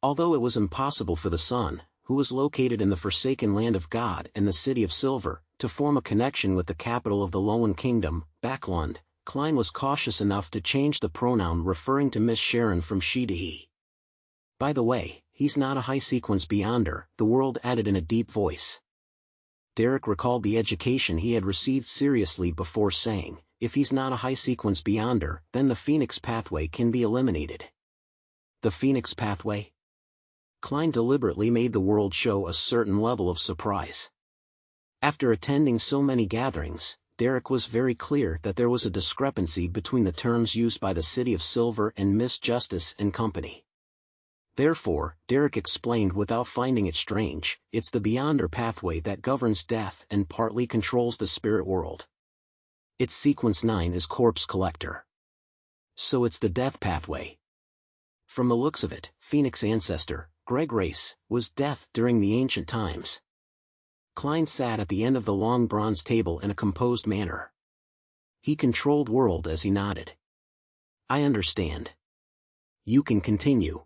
Although it was impossible for the son, who was located in the forsaken land of God and the City of Silver, to form a connection with the capital of the Lowen Kingdom, Backlund, Klein was cautious enough to change the pronoun referring to Miss Sharon from she to he. "By the way, he's not a high-sequence Beyonder," the world added in a deep voice. Derek recalled the education he had received seriously before saying, "If he's not a high-sequence Beyonder, then the Phoenix pathway can be eliminated." The Phoenix pathway? Klein deliberately made the world show a certain level of surprise. After attending so many gatherings, Derek was very clear that there was a discrepancy between the terms used by the City of Silver and Miss Justice and Company. Therefore, Derek explained without finding it strange, it's the Beyonder pathway that governs death and partly controls the spirit world. Its sequence 9 is Corpse Collector. So it's the death pathway. From the looks of it, Phoenix ancestor, Greg Race, was death during the ancient times. Klein sat at the end of the long bronze table in a composed manner. He controlled world as he nodded. "I understand. You can continue."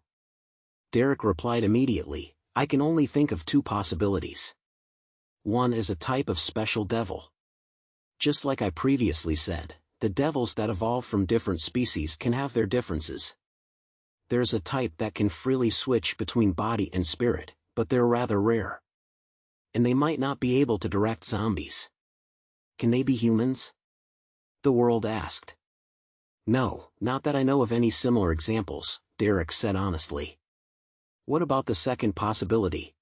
Derek replied immediately, "I can only think of two possibilities. One is a type of special devil. Just like I previously said, the devils that evolve from different species can have their differences. There's a type that can freely switch between body and spirit, but they're rather rare. And they might not be able to direct zombies. Can they be humans?" the world asked. "No, not that I know of any similar examples," Derek said honestly. "What about the second possibility?"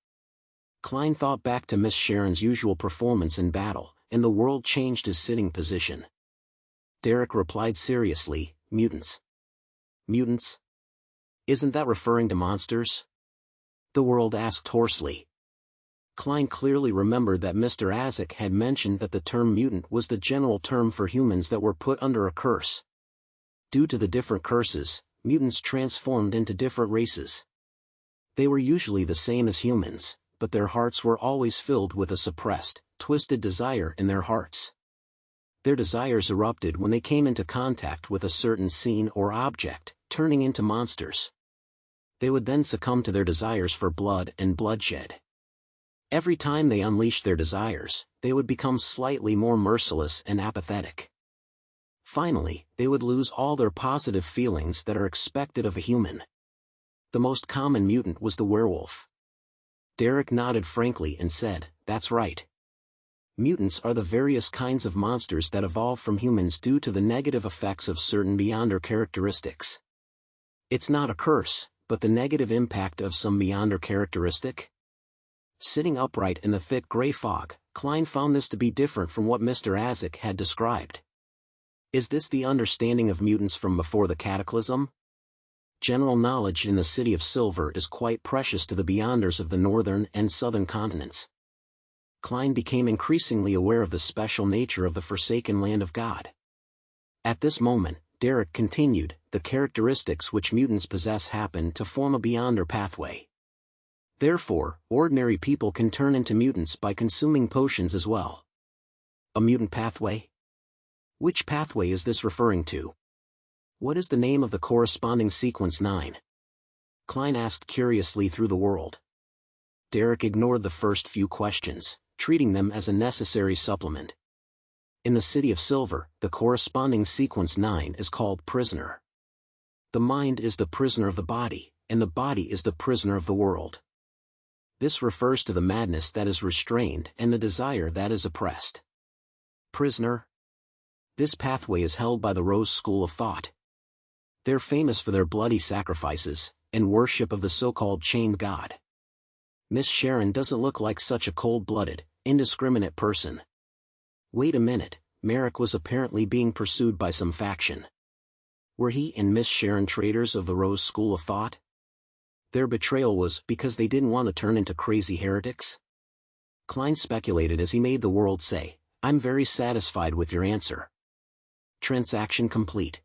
Klein thought back to Miss Sharon's usual performance in battle, and the world changed his sitting position. Derek replied seriously, "Mutants." "Mutants? Isn't that referring to monsters?" the world asked hoarsely. Klein clearly remembered that Mr. Azek had mentioned that the term mutant was the general term for humans that were put under a curse. Due to the different curses, mutants transformed into different races. They were usually the same as humans, but their hearts were always filled with a suppressed, twisted desire in their hearts. Their desires erupted when they came into contact with a certain scene or object, turning into monsters. They would then succumb to their desires for blood and bloodshed. Every time they unleashed their desires, they would become slightly more merciless and apathetic. Finally, they would lose all their positive feelings that are expected of a human. The most common mutant was the werewolf. Derek nodded frankly and said, "That's right. Mutants are the various kinds of monsters that evolve from humans due to the negative effects of certain Beyonder characteristics. It's not a curse, but the negative impact of some Beyonder characteristic." Sitting upright in the thick gray fog, Klein found this to be different from what Mr. Azek had described. Is this the understanding of mutants from before the cataclysm? General knowledge in the City of Silver is quite precious to the Beyonders of the northern and southern continents. Klein became increasingly aware of the special nature of the Forsaken Land of God. At this moment, Derek continued, the characteristics which mutants possess happen to form a Beyonder pathway. Therefore, ordinary people can turn into mutants by consuming potions as well. A mutant pathway? Which pathway is this referring to? What is the name of the corresponding sequence 9? Klein asked curiously through the world. Derek ignored the first few questions, treating them as a necessary supplement. In the City of Silver, the corresponding sequence 9 is called prisoner. The mind is the prisoner of the body, and the body is the prisoner of the world. This refers to the madness that is restrained and the desire that is oppressed. Prisoner? This pathway is held by the Rose School of Thought. They're famous for their bloody sacrifices and worship of the so-called chained god. Miss Sharon doesn't look like such a cold-blooded, indiscriminate person. Wait a minute, Merrick was apparently being pursued by some faction. Were he and Miss Sharon traitors of the Rose School of Thought? Their betrayal was because they didn't want to turn into crazy heretics? Klein speculated as he made the world say, "I'm very satisfied with your answer." Transaction complete.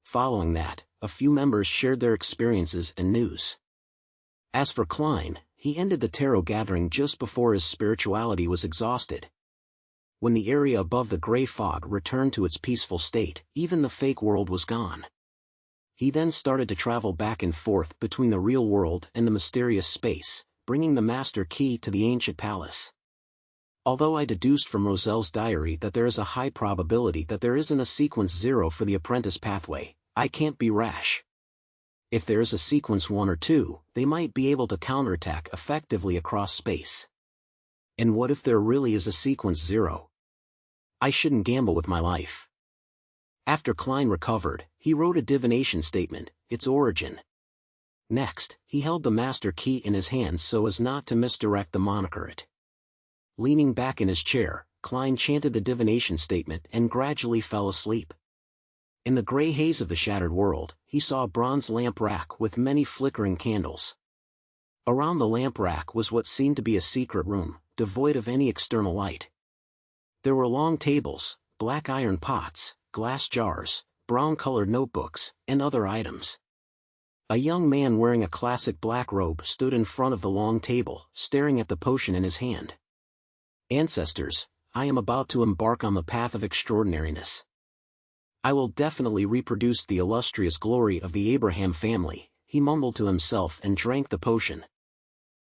Following that, a few members shared their experiences and news. As for Klein, he ended the tarot gathering just before his spirituality was exhausted. When the area above the gray fog returned to its peaceful state, even the fake world was gone. He then started to travel back and forth between the real world and the mysterious space, bringing the master key to the ancient palace. Although I deduced from Roselle's diary that there is a high probability that there isn't a sequence 0 for the apprentice pathway, I can't be rash. If there is a sequence 1 or 2, they might be able to counterattack effectively across space. And what if there really is a sequence 0? I shouldn't gamble with my life. After Klein recovered, he wrote a divination statement, its origin. Next, he held the master key in his hands so as not to misdirect the monacherate. Leaning back in his chair, Klein chanted the divination statement and gradually fell asleep. In the gray haze of the shattered world, he saw a bronze lamp rack with many flickering candles. Around the lamp rack was what seemed to be a secret room, devoid of any external light. There were long tables, black iron pots, glass jars, brown-colored notebooks, and other items. A young man wearing a classic black robe stood in front of the long table, staring at the potion in his hand. Ancestors, I am about to embark on the path of extraordinariness. I will definitely reproduce the illustrious glory of the Abraham family, he mumbled to himself and drank the potion.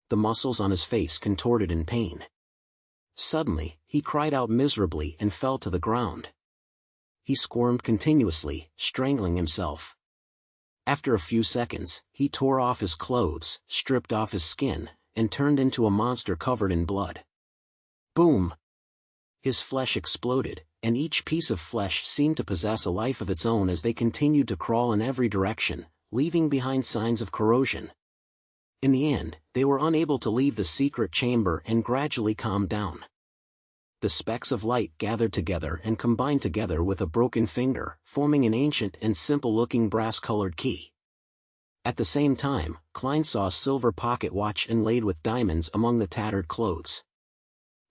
The muscles on his face contorted in pain. Suddenly, he cried out miserably and fell to the ground. He squirmed continuously, strangling himself. After a few seconds, he tore off his clothes, stripped off his skin, and turned into a monster covered in blood. Boom! His flesh exploded, and each piece of flesh seemed to possess a life of its own as they continued to crawl in every direction, leaving behind signs of corrosion. In the end, they were unable to leave the secret chamber and gradually calmed down. The specks of light gathered together and combined together with a broken finger, forming an ancient and simple-looking brass-colored key. At the same time, Klein saw a silver pocket watch inlaid with diamonds among the tattered clothes.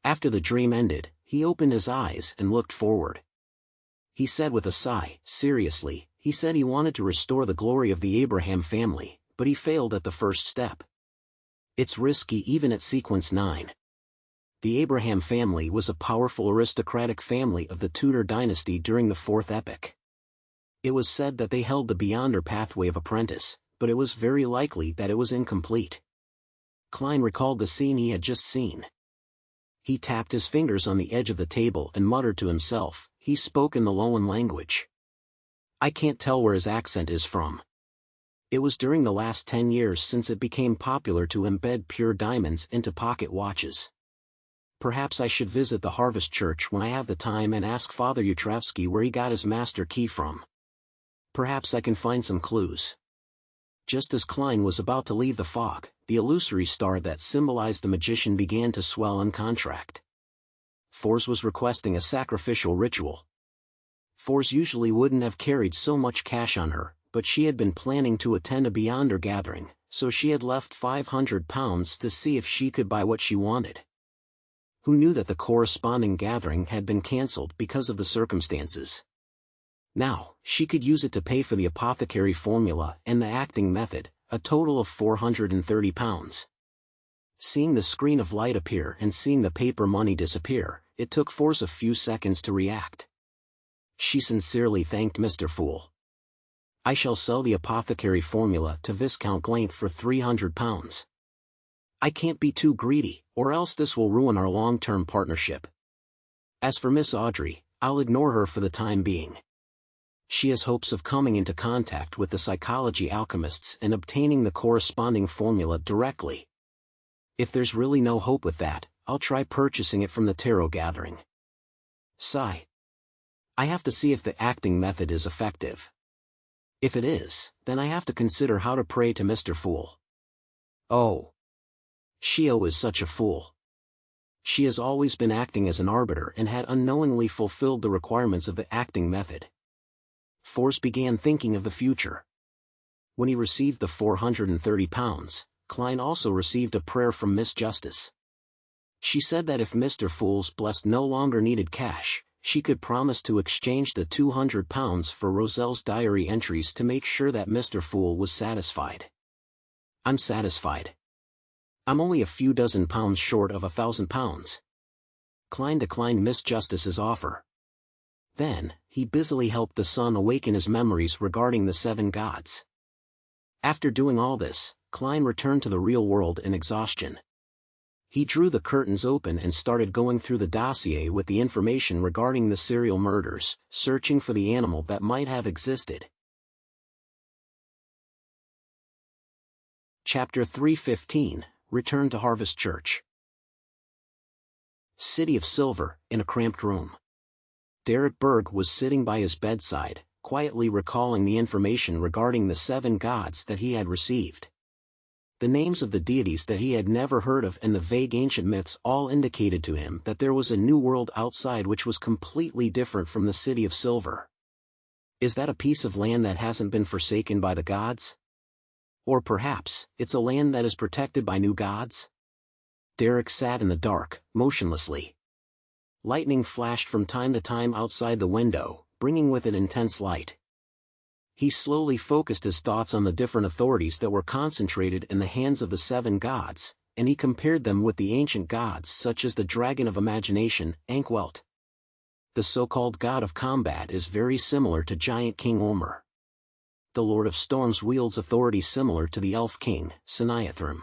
After the dream ended, he opened his eyes and looked forward. He said with a sigh, seriously, He said he wanted to restore the glory of the Abraham family, but he failed at the first step. It's risky even at sequence 9. The Abraham family was a powerful aristocratic family of the Tudor dynasty during the Fourth Epoch. It was said that they held the Beyonder pathway of apprentice, but it was very likely that it was incomplete. Klein recalled the scene he had just seen. He tapped his fingers on the edge of the table and muttered to himself. He spoke in the Loan language. I can't tell where his accent is from. It was during the last 10 years since it became popular to embed pure diamonds into pocket watches. Perhaps I should visit the Harvest Church when I have the time and ask Father Yutravsky where he got his master key from. Perhaps I can find some clues. Just as Klein was about to leave the fog, the illusory star that symbolized the magician began to swell and contract. Fors was requesting a sacrificial ritual. Fors usually wouldn't have carried so much cash on her, but she had been planning to attend a Beyonder gathering, so she had left £500 to see if she could buy what she wanted. Who knew that the corresponding gathering had been cancelled because of the circumstances? Now, she could use it to pay for the apothecary formula and the acting method, a total of £430. Seeing the screen of light appear and seeing the paper money disappear, it took Fors a few seconds to react. She sincerely thanked Mr. Fool. I shall sell the apothecary formula to Viscount Glainth for £300. I can't be too greedy, or else this will ruin our long-term partnership. As for Miss Audrey, I'll ignore her for the time being. She has hopes of coming into contact with the psychology alchemists and obtaining the corresponding formula directly. If there's really no hope with that, I'll try purchasing it from the tarot gathering. Sigh. I have to see if the acting method is effective. If it is, then I have to consider how to pray to Mr. Fool. Oh. Shio is such a fool. She has always been acting as an arbiter and had unknowingly fulfilled the requirements of the acting method. Fors began thinking of the future. When he received the £430, Klein also received a prayer from Miss Justice. She said that if Mr. Fool's Blessed no longer needed cash, she could promise to exchange the £200 for Roselle's diary entries to make sure that Mr. Fool was satisfied. I'm satisfied. I'm only a few dozen pounds short of £1,000. Klein declined Miss Justice's offer. Then, he busily helped the son awaken his memories regarding the 7 gods. After doing all this, Klein returned to the real world in exhaustion. He drew the curtains open and started going through the dossier with the information regarding the serial murders, searching for the animal that might have existed. Chapter 315, Return to Harvest Church. City of Silver, in a cramped room. Derek Berg was sitting by his bedside, quietly recalling the information regarding the 7 gods that he had received. The names of the deities that he had never heard of and the vague ancient myths all indicated to him that there was a new world outside which was completely different from the City of Silver. Is that a piece of land that hasn't been forsaken by the gods? Or perhaps, it's a land that is protected by new gods? Derek sat in the dark, motionlessly. Lightning flashed from time to time outside the window, bringing with it intense light. He slowly focused his thoughts on the different authorities that were concentrated in the hands of the 7 gods, and he compared them with the ancient gods such as the Dragon of Imagination, Ankwelt. The so-called God of Combat is very similar to Giant King Ulmer. The Lord of Storms wields authority similar to the Elf King, Siniathrim.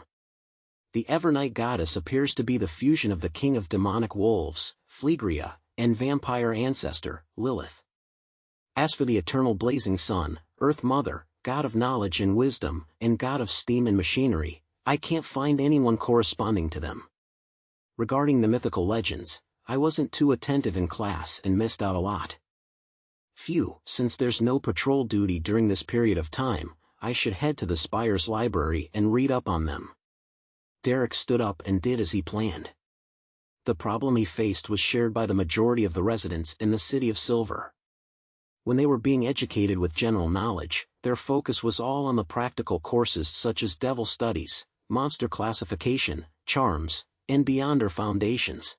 The Evernight Goddess appears to be the fusion of the King of Demonic Wolves, Phlegria, and vampire ancestor, Lilith. As for the Eternal Blazing Sun, Earth Mother, God of Knowledge and Wisdom, and God of Steam and Machinery, I can't find anyone corresponding to them. Regarding the mythical legends, I wasn't too attentive in class and missed out a lot. Phew, since there's no patrol duty during this period of time, I should head to the Spire's library and read up on them. Derek stood up and did as he planned. The problem he faced was shared by the majority of the residents in the City of Silver. When they were being educated with general knowledge, their focus was all on the practical courses such as Devil Studies, Monster Classification, Charms, and Beyonder Foundations.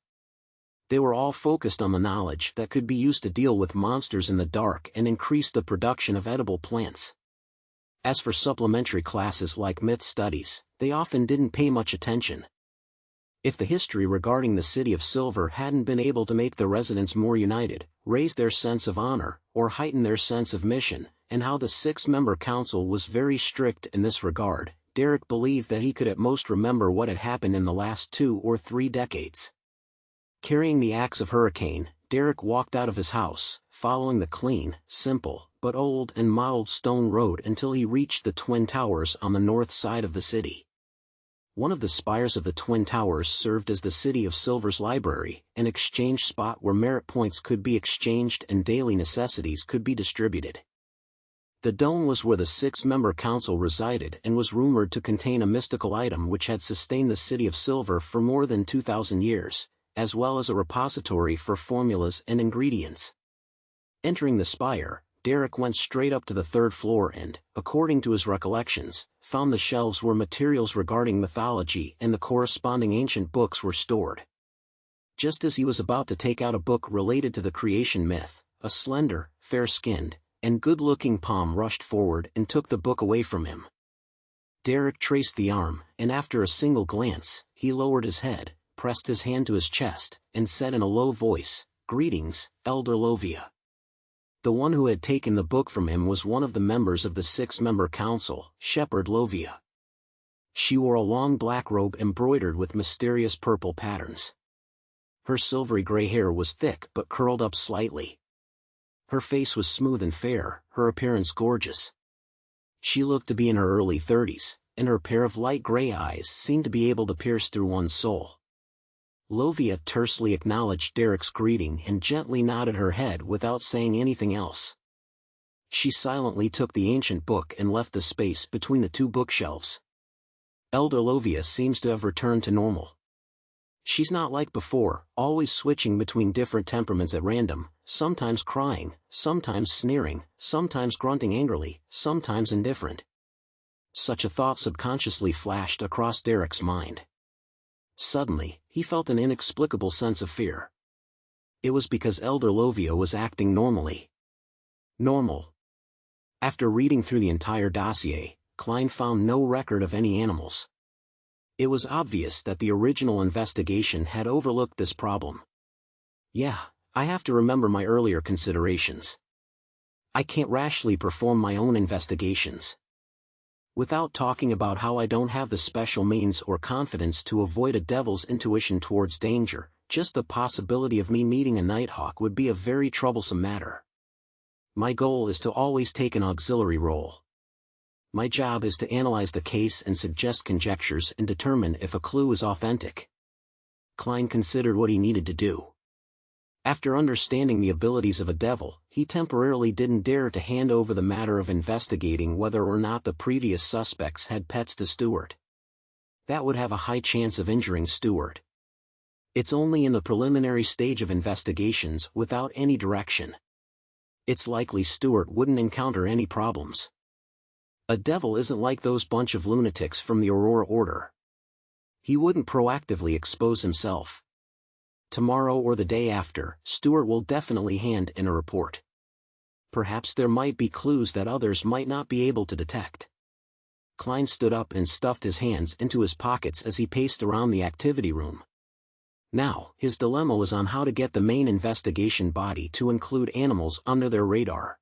They were all focused on the knowledge that could be used to deal with monsters in the dark and increase the production of edible plants. As for supplementary classes like myth studies, they often didn't pay much attention. If the history regarding the City of Silver hadn't been able to make the residents more united, raise their sense of honor, or heighten their sense of mission, and how the 6-member council was very strict in this regard, Derek believed that he could at most remember what had happened in the last 2 or 3 decades. Carrying the axe of Hurricane, Derek walked out of his house, following the clean, simple, but old and mottled stone road until he reached the Twin Towers on the north side of the city. One of the spires of the Twin Towers served as the City of Silver's library, an exchange spot where merit points could be exchanged and daily necessities could be distributed. The dome was where the 6-member council resided and was rumored to contain a mystical item which had sustained the City of Silver for more than 2,000 years, as well as a repository for formulas and ingredients. Entering the spire, Derek went straight up to the 3rd floor and, according to his recollections, found the shelves where materials regarding mythology and the corresponding ancient books were stored. Just as he was about to take out a book related to the creation myth, a slender, fair-skinned, and good-looking palm rushed forward and took the book away from him. Derek traced the arm, and after a single glance, he lowered his head, pressed his hand to his chest, and said in a low voice, "Greetings, Elder Lovia." The one who had taken the book from him was one of the members of the 6-member council, Shepherd Lovia. She wore a long black robe embroidered with mysterious purple patterns. Her silvery gray hair was thick but curled up slightly. Her face was smooth and fair, her appearance gorgeous. She looked to be in her early 30s, and her pair of light gray eyes seemed to be able to pierce through one's soul. Lovia tersely acknowledged Derek's greeting and gently nodded her head without saying anything else. She silently took the ancient book and left the space between the 2 bookshelves. Elder Lovia seems to have returned to normal. She's not like before, always switching between different temperaments at random, sometimes crying, sometimes sneering, sometimes grunting angrily, sometimes indifferent. Such a thought subconsciously flashed across Derek's mind. Suddenly, he felt an inexplicable sense of fear. It was because Elder Lovia was acting normally. Normal. After reading through the entire dossier, Klein found no record of any animals. It was obvious that the original investigation had overlooked this problem. Yeah, I have to remember my earlier considerations. I can't rashly perform my own investigations. Without talking about how I don't have the special means or confidence to avoid a devil's intuition towards danger, just the possibility of me meeting a nighthawk would be a very troublesome matter. My goal is to always take an auxiliary role. My job is to analyze the case and suggest conjectures and determine if a clue is authentic. Klein considered what he needed to do. After understanding the abilities of a devil, he temporarily didn't dare to hand over the matter of investigating whether or not the previous suspects had pets to Stewart. That would have a high chance of injuring Stewart. It's only in the preliminary stage of investigations without any direction. It's likely Stewart wouldn't encounter any problems. A devil isn't like those bunch of lunatics from the Aurora Order. He wouldn't proactively expose himself. Tomorrow or the day after, Stewart will definitely hand in a report. Perhaps there might be clues that others might not be able to detect. Klein stood up and stuffed his hands into his pockets as he paced around the activity room. Now, his dilemma was on how to get the main investigation body to include animals under their radar.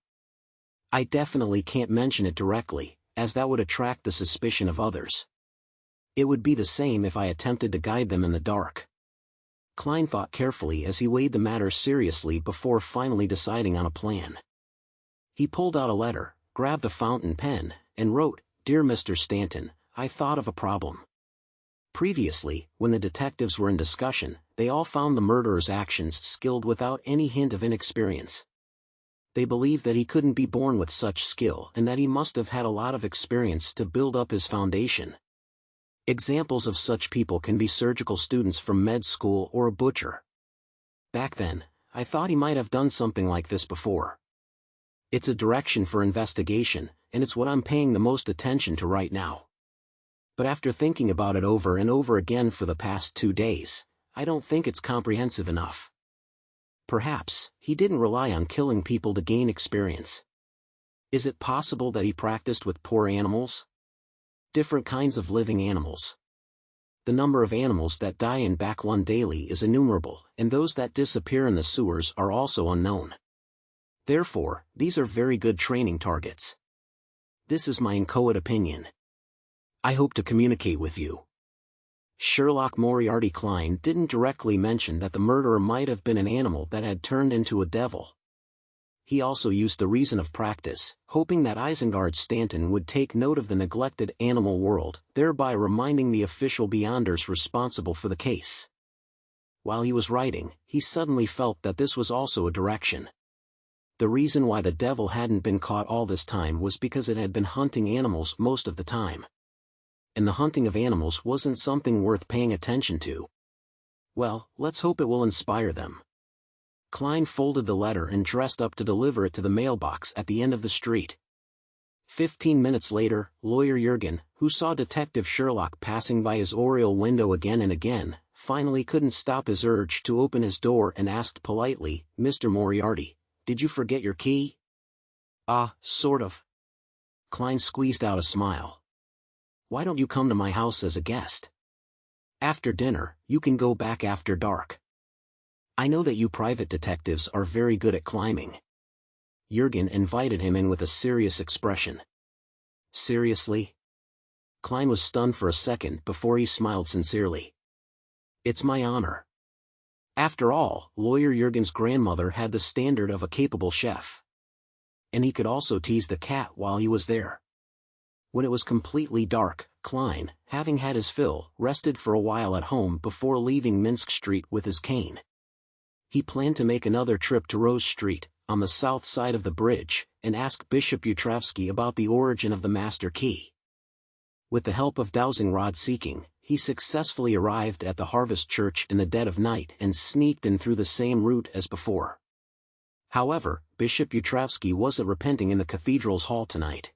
I definitely can't mention it directly, as that would attract the suspicion of others. It would be the same if I attempted to guide them in the dark. Klein thought carefully as he weighed the matter seriously before finally deciding on a plan. He pulled out a letter, grabbed a fountain pen, and wrote, "Dear Mr. Stanton, I thought of a problem." Previously, when the detectives were in discussion, they all found the murderer's actions skilled without any hint of inexperience. They believed that he couldn't be born with such skill and that he must have had a lot of experience to build up his foundation. Examples of such people can be surgical students from med school or a butcher. Back then, I thought he might have done something like this before. It's a direction for investigation, and it's what I'm paying the most attention to right now. But after thinking about it over and over again for the past 2 days, I don't think it's comprehensive enough. Perhaps, he didn't rely on killing people to gain experience. Is it possible that he practiced with poor animals? Different kinds of living animals. The number of animals that die in Baklun daily is innumerable, and those that disappear in the sewers are also unknown. Therefore, these are very good training targets. This is my inchoate opinion. I hope to communicate with you. Sherlock Moriarty Klein didn't directly mention that the murderer might have been an animal that had turned into a devil. He also used the reason of practice, hoping that Isengard Stanton would take note of the neglected animal world, thereby reminding the official beyonders responsible for the case. While he was writing, he suddenly felt that this was also a direction. The reason why the devil hadn't been caught all this time was because it had been hunting animals most of the time. And the hunting of animals wasn't something worth paying attention to. Well, let's hope it will inspire them. Klein folded the letter and dressed up to deliver it to the mailbox at the end of the street. 15 minutes later, Lawyer Jurgen, who saw Detective Sherlock passing by his oriel window again and again, finally couldn't stop his urge to open his door and asked politely, "Mr. Moriarty, did you forget your key?" Sort of." Klein squeezed out a smile. "Why don't you come to my house as a guest? After dinner, you can go back after dark. I know that you private detectives are very good at climbing." Jurgen invited him in with a serious expression. "Seriously?" Klein was stunned for a second before he smiled sincerely. "It's my honor." After all, Lawyer Jurgen's grandmother had the standard of a capable chef. And he could also tease the cat while he was there. When it was completely dark, Klein, having had his fill, rested for a while at home before leaving Minsk Street with his cane. He planned to make another trip to Rose Street, on the south side of the bridge, and ask Bishop Utravsky about the origin of the master key. With the help of dowsing rod seeking, he successfully arrived at the Harvest Church in the dead of night and sneaked in through the same route as before. However, Bishop Utravsky wasn't repenting in the cathedral's hall tonight.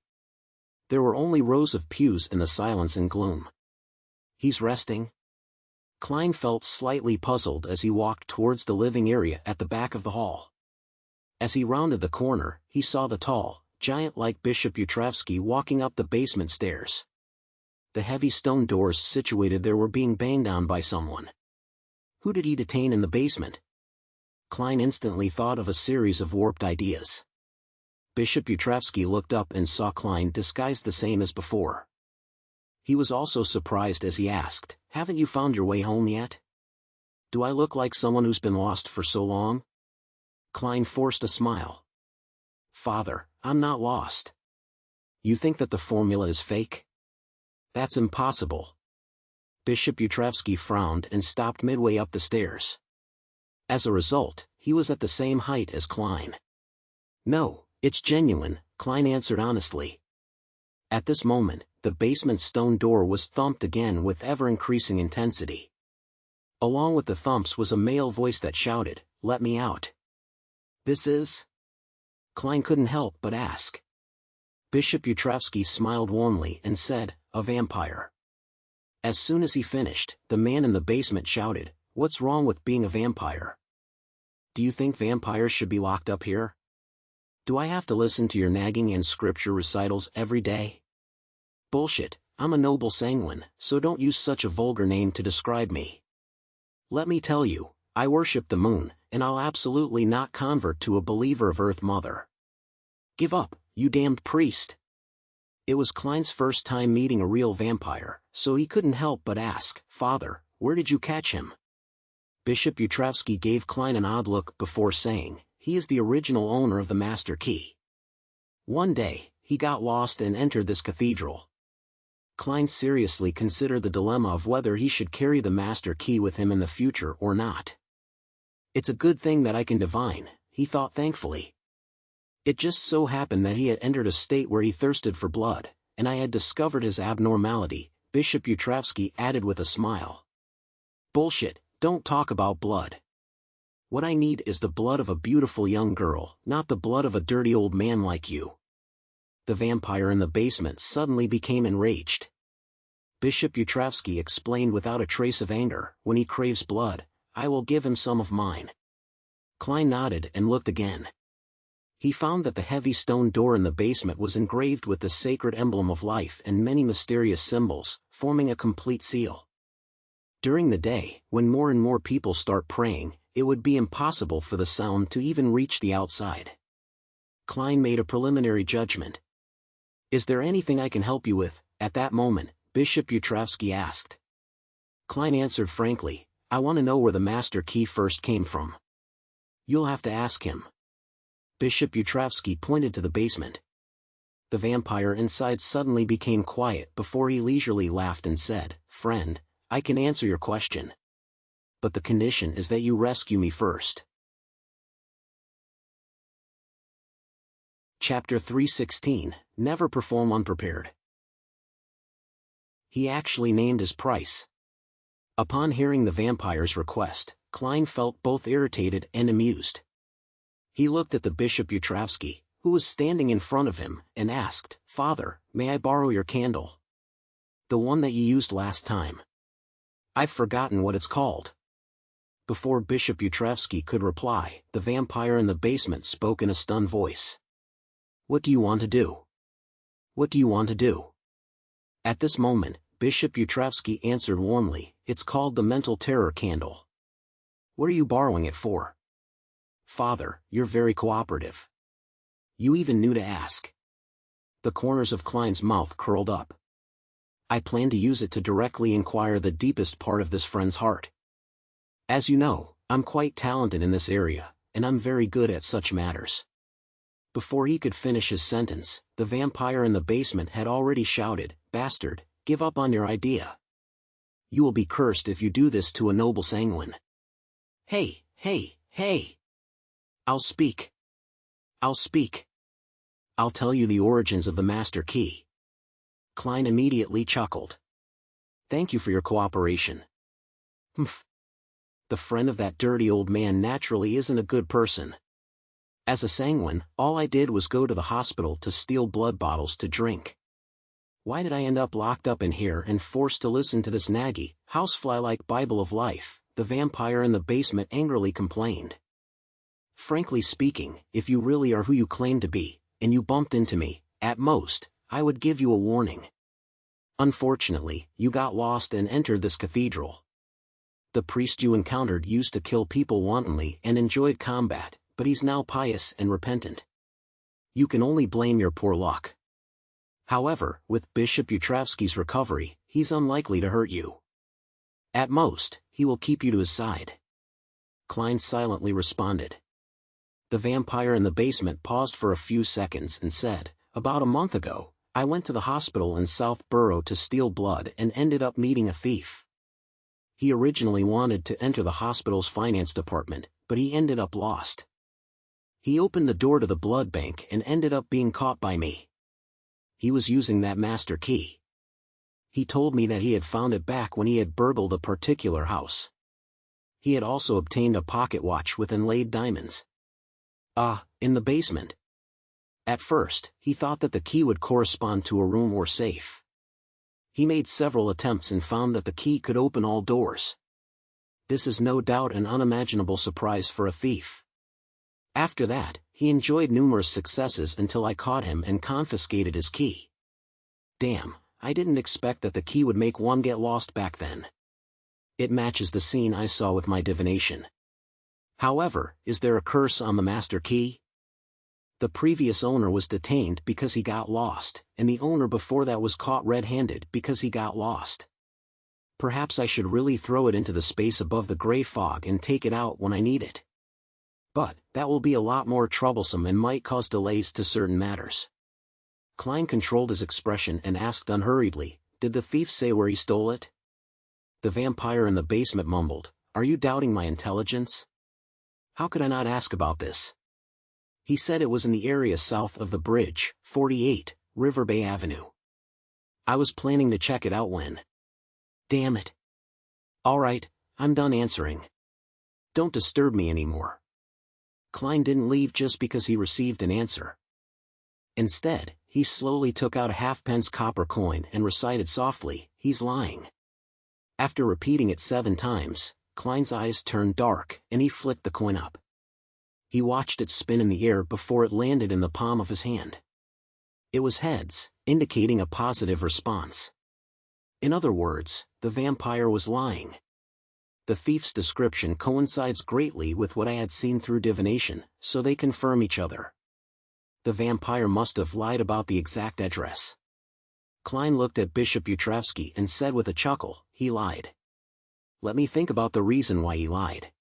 There were only rows of pews in the silence and gloom. "He's resting?" Klein felt slightly puzzled as he walked towards the living area at the back of the hall. As he rounded the corner, he saw the tall, giant-like Bishop Utravsky walking up the basement stairs. The heavy stone doors situated there were being banged on by someone. Who did he detain in the basement? Klein instantly thought of a series of warped ideas. Bishop Utravsky looked up and saw Klein disguised the same as before. He was also surprised as he asked, "Haven't you found your way home yet? Do I look like someone who's been lost for so long?" Klein forced a smile. "Father, I'm not lost." "You think that the formula is fake?" "That's impossible." Bishop Utravsky frowned and stopped midway up the stairs. As a result, he was at the same height as Klein. "No, it's genuine," Klein answered honestly. At this moment, the basement stone door was thumped again with ever-increasing intensity. Along with the thumps was a male voice that shouted, "Let me out." "This is?" Klein couldn't help but ask. Bishop Utravsky smiled warmly and said, "A vampire." As soon as he finished, the man in the basement shouted, "What's wrong with being a vampire? Do you think vampires should be locked up here? Do I have to listen to your nagging and scripture recitals every day?" "Bullshit, I'm a noble sanguine, so don't use such a vulgar name to describe me. Let me tell you, I worship the moon, and I'll absolutely not convert to a believer of Earth Mother." "Give up, you damned priest." It was Klein's first time meeting a real vampire, so he couldn't help but ask, "Father, where did you catch him?" Bishop Utravsky gave Klein an odd look before saying, "He is the original owner of the master key. One day, he got lost and entered this cathedral." Klein seriously considered the dilemma of whether he should carry the master key with him in the future or not. "It's a good thing that I can divine," he thought thankfully. It just so happened that he had entered a state where he thirsted for blood, and I had discovered his abnormality, Bishop Utravsky added with a smile. "Bullshit, don't talk about blood. What I need is the blood of a beautiful young girl, not the blood of a dirty old man like you." The vampire in the basement suddenly became enraged. Bishop Utravsky explained without a trace of anger, "When he craves blood, I will give him some of mine." Klein nodded and looked again. He found that the heavy stone door in the basement was engraved with the sacred emblem of life and many mysterious symbols, forming a complete seal. During the day, when more and more people start praying, it would be impossible for the sound to even reach the outside. Klein made a preliminary judgment. "Is there anything I can help you with?" At that moment, Bishop Yutravsky asked. Klein answered frankly, "I want to know where the master key first came from." "You'll have to ask him." Bishop Yutravsky pointed to the basement. The vampire inside suddenly became quiet before he leisurely laughed and said, "Friend, I can answer your question. But the condition is that you rescue me first." Chapter 316, Never Perform Unprepared. He actually named his price. Upon hearing the vampire's request, Klein felt both irritated and amused. He looked at the Bishop Yutravsky, who was standing in front of him, and asked, "Father, may I borrow your candle? The one that you used last time. I've forgotten what it's called." Before Bishop Yutravsky could reply, the vampire in the basement spoke in a stunned voice. "What do you want to do? What do you want to do?" At this moment, Bishop Yutravsky answered warmly, "It's called the mental terror candle." "What are you borrowing it for?" "Father, you're very cooperative. You even knew to ask." The corners of Klein's mouth curled up. "I plan to use it to directly inquire the deepest part of this friend's heart. As you know, I'm quite talented in this area, and I'm very good at such matters." Before he could finish his sentence, the vampire in the basement had already shouted, "Bastard, give up on your idea. You will be cursed if you do this to a noble sanguine." "Hey, hey, hey! I'll speak. I'll speak. I'll tell you the origins of the master key." Klein immediately chuckled. "Thank you for your cooperation." "Humph. The friend of that dirty old man naturally isn't a good person. As a sanguine, all I did was go to the hospital to steal blood bottles to drink. Why did I end up locked up in here and forced to listen to this naggy, housefly-like Bible of life?" the vampire in the basement angrily complained. "Frankly speaking, if you really are who you claim to be, and you bumped into me, at most, I would give you a warning. Unfortunately, you got lost and entered this cathedral. The priest you encountered used to kill people wantonly and enjoyed combat, but he's now pious and repentant. You can only blame your poor luck. However, with Bishop Yutravsky's recovery, he's unlikely to hurt you. At most, he will keep you to his side." Klein silently responded. The vampire in the basement paused for a few seconds and said, "About a month ago, I went to the hospital in South Borough to steal blood and ended up meeting a thief. He originally wanted to enter the hospital's finance department, but he ended up lost. He opened the door to the blood bank and ended up being caught by me. He was using that master key. He told me that he had found it back when he had burgled a particular house. He had also obtained a pocket watch with inlaid diamonds. In the basement. At first, he thought that the key would correspond to a room or safe. He made several attempts and found that the key could open all doors. This is no doubt an unimaginable surprise for a thief. After that, he enjoyed numerous successes until I caught him and confiscated his key. Damn, I didn't expect that the key would make one get lost back then. It matches the scene I saw with my divination. However, is there a curse on the master key? The previous owner was detained because he got lost, and the owner before that was caught red-handed because he got lost. Perhaps I should really throw it into the space above the gray fog and take it out when I need it. But, that will be a lot more troublesome and might cause delays to certain matters." Klein controlled his expression and asked unhurriedly, "Did the thief say where he stole it?" The vampire in the basement mumbled, "Are you doubting my intelligence? How could I not ask about this? He said it was in the area south of the bridge, 48, River Bay Avenue. I was planning to check it out when... Damn it. Alright, I'm done answering. Don't disturb me anymore." Klein didn't leave just because he received an answer. Instead, he slowly took out a halfpence copper coin and recited softly, "He's lying." After repeating it 7 times, Klein's eyes turned dark and he flicked the coin up. He watched it spin in the air before it landed in the palm of his hand. It was heads, indicating a positive response. In other words, the vampire was lying. The thief's description coincides greatly with what I had seen through divination, so they confirm each other. The vampire must have lied about the exact address. Klein looked at Bishop Utravsky and said with a chuckle, he lied. Let me think about the reason why he lied.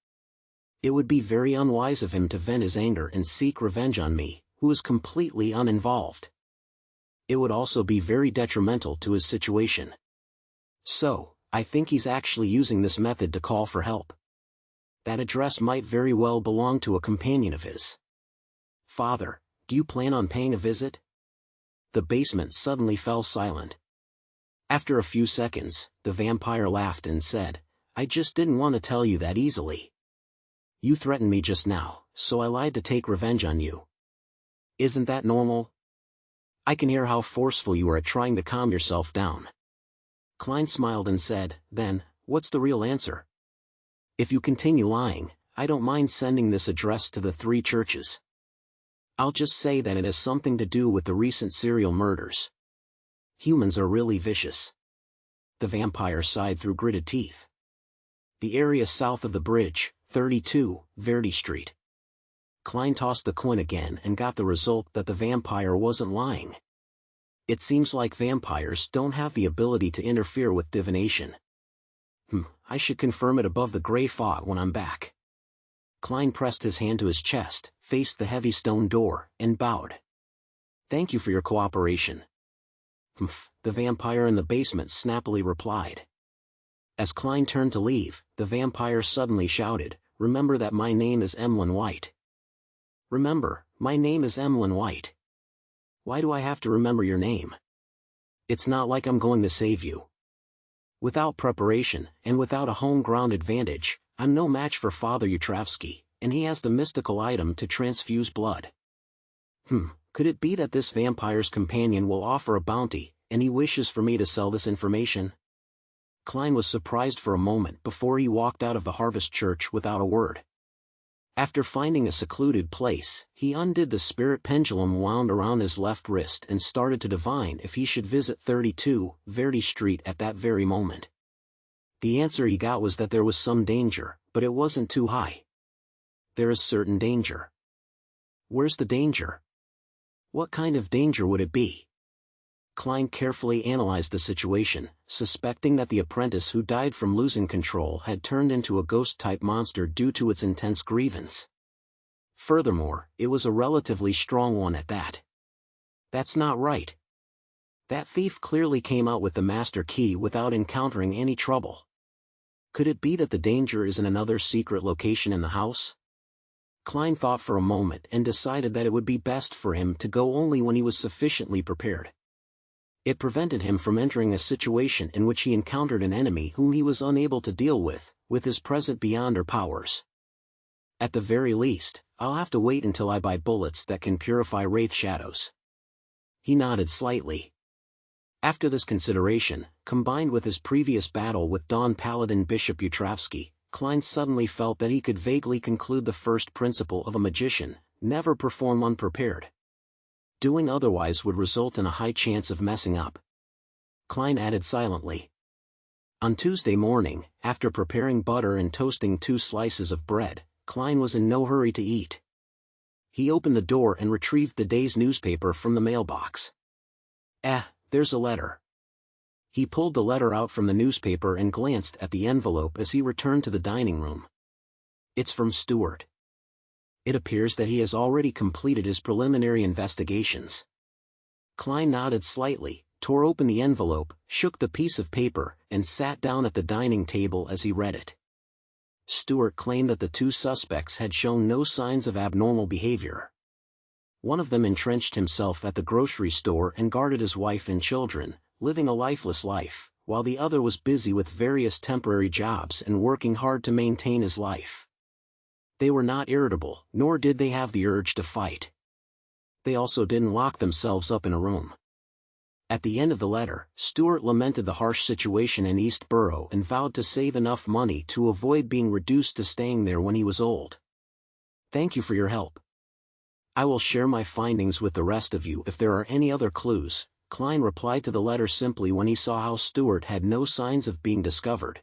It would be very unwise of him to vent his anger and seek revenge on me, who was completely uninvolved. It would also be very detrimental to his situation. So, I think he's actually using this method to call for help. That address might very well belong to a companion of his. Father, do you plan on paying a visit? The basement suddenly fell silent. After a few seconds, the vampire laughed and said, I just didn't want to tell you that easily. You threatened me just now, so I lied to take revenge on you. Isn't that normal? I can hear how forceful you are at trying to calm yourself down. Klein smiled and said, then, what's the real answer? If you continue lying, I don't mind sending this address to the 3 churches. I'll just say that it has something to do with the recent serial murders. Humans are really vicious. The vampire sighed through gritted teeth. The area south of the bridge, 32, Verdi Street. Klein tossed the coin again and got the result that the vampire wasn't lying. It seems like vampires don't have the ability to interfere with divination. I should confirm it above the gray fog when I'm back. Klein pressed his hand to his chest, faced the heavy stone door, and bowed. Thank you for your cooperation. The vampire in the basement snappily replied. As Klein turned to leave, the vampire suddenly shouted, remember that my name is Emlyn White. Remember, my name is Emlyn White. Why do I have to remember your name? It's not like I'm going to save you. Without preparation, and without a home-ground advantage, I'm no match for Father Utravsky, and he has the mystical item to transfuse blood. Could it be that this vampire's companion will offer a bounty, and he wishes for me to sell this information? Klein was surprised for a moment before he walked out of the Harvest Church without a word. After finding a secluded place, he undid the spirit pendulum wound around his left wrist and started to divine if he should visit 32, Verdi Street at that very moment. The answer he got was that there was some danger, but it wasn't too high. There is certain danger. Where's the danger? What kind of danger would it be? Klein carefully analyzed the situation, suspecting that the apprentice who died from losing control had turned into a ghost-type monster due to its intense grievance. Furthermore, it was a relatively strong one at that. That's not right. That thief clearly came out with the master key without encountering any trouble. Could it be that the danger is in another secret location in the house? Klein thought for a moment and decided that it would be best for him to go only when he was sufficiently prepared. It prevented him from entering a situation in which he encountered an enemy whom he was unable to deal with his present beyonder powers. At the very least, I'll have to wait until I buy bullets that can purify wraith shadows. He nodded slightly. After this consideration, combined with his previous battle with Dawn Paladin Bishop Utravsky, Klein suddenly felt that he could vaguely conclude the first principle of a magician, never perform unprepared. Doing otherwise would result in a high chance of messing up. Klein added silently. On Tuesday morning, after preparing butter and toasting 2 slices of bread, Klein was in no hurry to eat. He opened the door and retrieved the day's newspaper from the mailbox. There's a letter. He pulled the letter out from the newspaper and glanced at the envelope as he returned to the dining room. It's from Stuart. It appears that he has already completed his preliminary investigations. Klein nodded slightly, tore open the envelope, shook the piece of paper, and sat down at the dining table as he read it. Stuart claimed that the 2 suspects had shown no signs of abnormal behavior. One of them entrenched himself at the grocery store and guarded his wife and children, living a lifeless life, while the other was busy with various temporary jobs and working hard to maintain his life. They were not irritable, nor did they have the urge to fight. They also didn't lock themselves up in a room. At the end of the letter, Stuart lamented the harsh situation in East Borough and vowed to save enough money to avoid being reduced to staying there when he was old. Thank you for your help. I will share my findings with the rest of you if there are any other clues. Klein replied to the letter simply when he saw how Stewart had no signs of being discovered.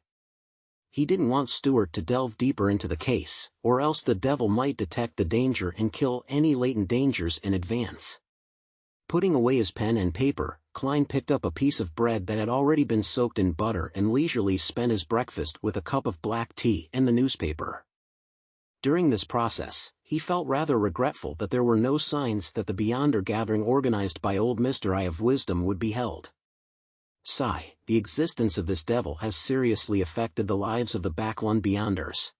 He didn't want Stewart to delve deeper into the case, or else the devil might detect the danger and kill any latent dangers in advance. Putting away his pen and paper, Klein picked up a piece of bread that had already been soaked in butter and leisurely spent his breakfast with a cup of black tea and the newspaper. During this process, he felt rather regretful that there were no signs that the Beyonder gathering organized by old Mr. Eye of Wisdom would be held. Sigh, the existence of this devil has seriously affected the lives of the Backlund Beyonders.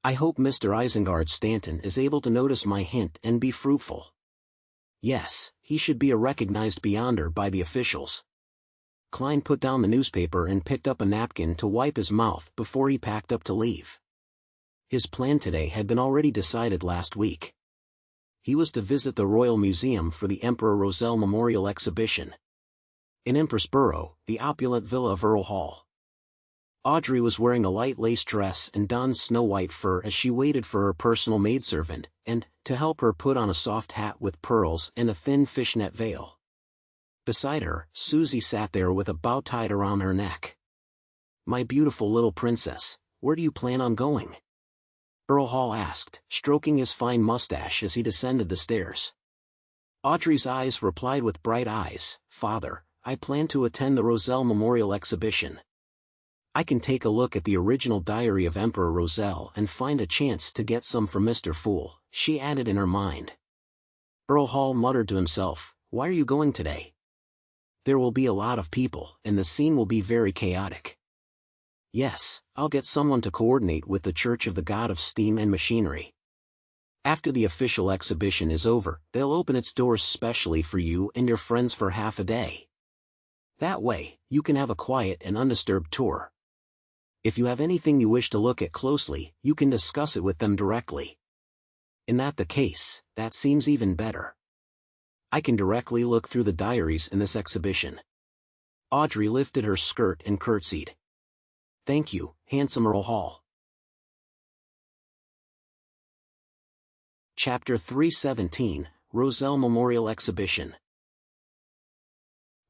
I hope Mr. Isengard Stanton is able to notice my hint and be fruitful. Yes, he should be a recognized Beyonder by the officials. Klein put down the newspaper and picked up a napkin to wipe his mouth before he packed up to leave. His plan today had been already decided last week. He was to visit the Royal Museum for the Emperor Roselle Memorial Exhibition. In Empress Borough, the opulent villa of Earl Hall. Audrey was wearing a light lace dress and donned snow-white fur as she waited for her personal maidservant, and, to help her, put on a soft hat with pearls and a thin fishnet veil. Beside her, Susie sat there with a bow tied around her neck. "My beautiful little princess, where do you plan on going?" Earl Hall asked, stroking his fine mustache as he descended the stairs. Audrey's eyes replied with bright eyes, "Father, I plan to attend the Roselle Memorial Exhibition. I can take a look at the original diary of Emperor Roselle and find a chance to get some from Mr. Fool," she added in her mind. Earl Hall muttered to himself, "Why are you going today? There will be a lot of people, and the scene will be very chaotic. Yes, I'll get someone to coordinate with the Church of the God of Steam and Machinery. After the official exhibition is over, they'll open its doors specially for you and your friends for half a day. That way, you can have a quiet and undisturbed tour. If you have anything you wish to look at closely, you can discuss it with them directly. In the case, that seems even better. I can directly look through the diaries in this exhibition." Audrey lifted her skirt and curtsied. "Thank you, handsome Earl Hall." Chapter 317, Roselle Memorial Exhibition.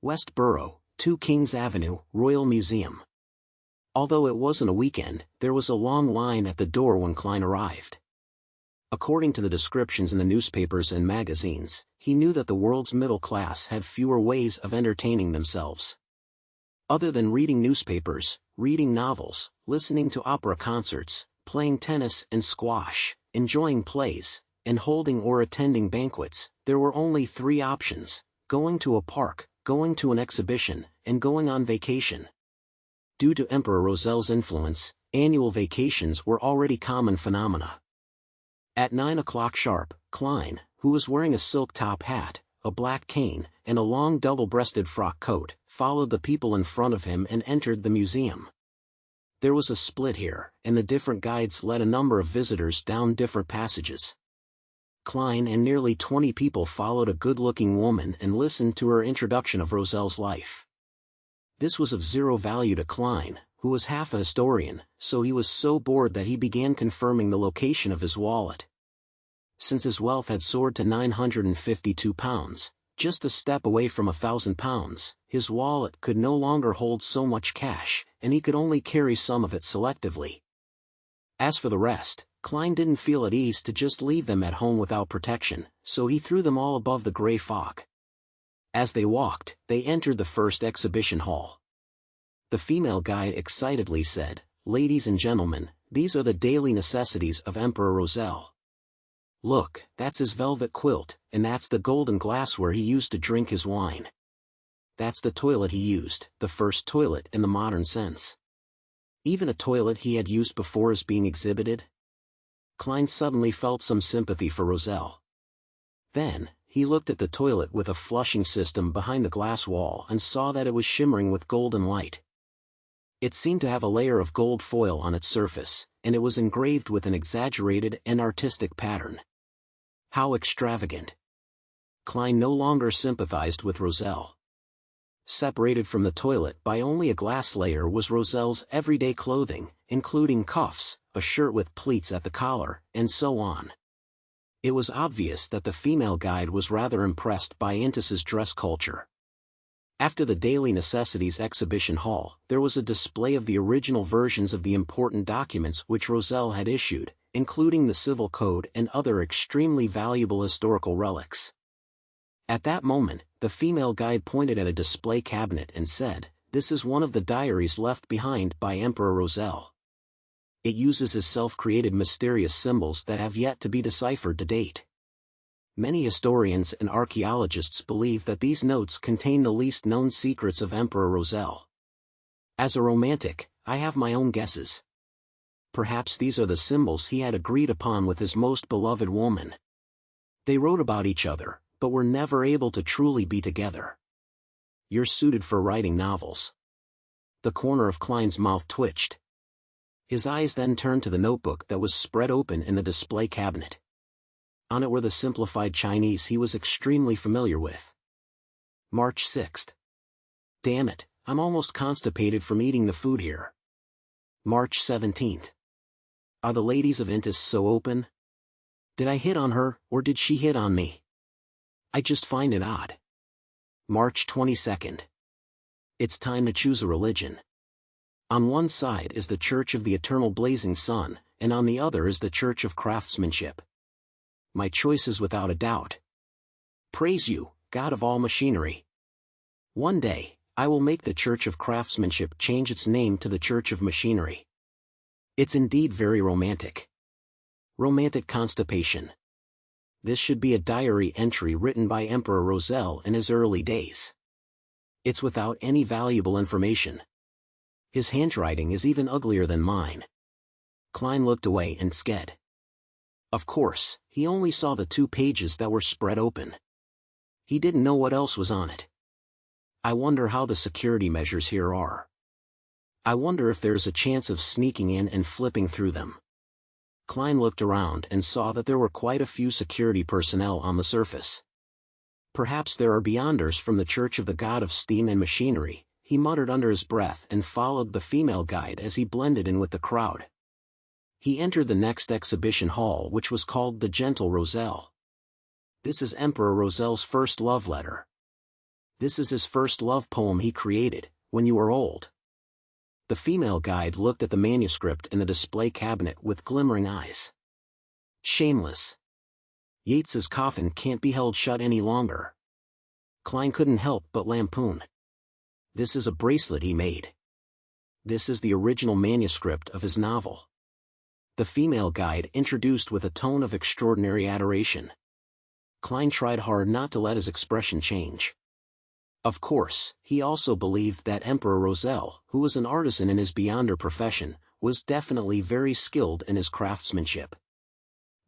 West Borough, 2 Kings Avenue, Royal Museum. Although it wasn't a weekend, there was a long line at the door when Klein arrived. According to the descriptions in the newspapers and magazines, he knew that the world's middle class had fewer ways of entertaining themselves. Other than reading newspapers, reading novels, listening to opera concerts, playing tennis and squash, enjoying plays, and holding or attending banquets, there were only 3 options: going to a park, going to an exhibition, and going on vacation. Due to Emperor Roselle's influence, annual vacations were already common phenomena. At 9 o'clock sharp, Klein, who was wearing a silk top hat, a black cane, and a long double-breasted frock coat, followed the people in front of him and entered the museum. There was a split here, and the different guides led a number of visitors down different passages. Klein and nearly 20 people followed a good-looking woman and listened to her introduction of Roselle's life. This was of zero value to Klein, who was half a historian, so he was so bored that he began confirming the location of his wallet. Since his wealth had soared to £952, just a step away from £1,000, his wallet could no longer hold so much cash, and he could only carry some of it selectively. As for the rest, Klein didn't feel at ease to just leave them at home without protection, so he threw them all above the grey fog. As they walked, they entered the first exhibition hall. The female guide excitedly said, "Ladies and gentlemen, these are the daily necessities of Emperor Roselle. Look, that's his velvet quilt, and that's the golden glassware he used to drink his wine. That's the toilet he used, the first toilet in the modern sense. Even a toilet he had used before is being exhibited." Klein suddenly felt some sympathy for Roselle. Then, he looked at the toilet with a flushing system behind the glass wall and saw that it was shimmering with golden light. It seemed to have a layer of gold foil on its surface, and it was engraved with an exaggerated and artistic pattern. How extravagant! Klein no longer sympathized with Roselle. Separated from the toilet by only a glass layer was Roselle's everyday clothing, including cuffs, a shirt with pleats at the collar, and so on. It was obvious that the female guide was rather impressed by Intis's dress culture. After the Daily Necessities exhibition hall, there was a display of the original versions of the important documents which Roselle had issued, including the Civil Code and other extremely valuable historical relics. At that moment, the female guide pointed at a display cabinet and said, "This is one of the diaries left behind by Emperor Roselle. It uses his self-created mysterious symbols that have yet to be deciphered to date. Many historians and archaeologists believe that these notes contain the least known secrets of Emperor Roselle. As a romantic, I have my own guesses. Perhaps these are the symbols he had agreed upon with his most beloved woman. They wrote about each other, but were never able to truly be together. You're suited for writing novels." The corner of Klein's mouth twitched. His eyes then turned to the notebook that was spread open in the display cabinet. On it were the simplified Chinese he was extremely familiar with. March 6th. Damn it, I'm almost constipated from eating the food here. March 17th. Are the ladies of Intis so open? Did I hit on her, or did she hit on me? I just find it odd. March 22nd. It's time to choose a religion. On one side is the Church of the Eternal Blazing Sun, and on the other is the Church of Craftsmanship. My choice is without a doubt. Praise you, God of all machinery. One day, I will make the Church of Craftsmanship change its name to the Church of Machinery. It's indeed very romantic. Romantic constipation. This should be a diary entry written by Emperor Roselle in his early days. It's without any valuable information. His handwriting is even uglier than mine. Klein looked away and sked. Of course, he only saw the 2 pages that were spread open. He didn't know what else was on it. I wonder how the security measures here are. I wonder if there's a chance of sneaking in and flipping through them. Klein looked around and saw that there were quite a few security personnel on the surface. Perhaps there are beyonders from the Church of the God of Steam and Machinery, he muttered under his breath and followed the female guide as he blended in with the crowd. He entered the next exhibition hall, which was called The Gentle Roselle. This is Emperor Roselle's first love letter. This is his first love poem he created, when you were old. The female guide looked at the manuscript in the display cabinet with glimmering eyes. Shameless. Yeats's coffin can't be held shut any longer. Klein couldn't help but lampoon. This is a bracelet he made. This is the original manuscript of his novel. The female guide introduced with a tone of extraordinary adoration. Klein tried hard not to let his expression change. Of course, he also believed that Emperor Roselle, who was an artisan in his beyonder profession, was definitely very skilled in his craftsmanship.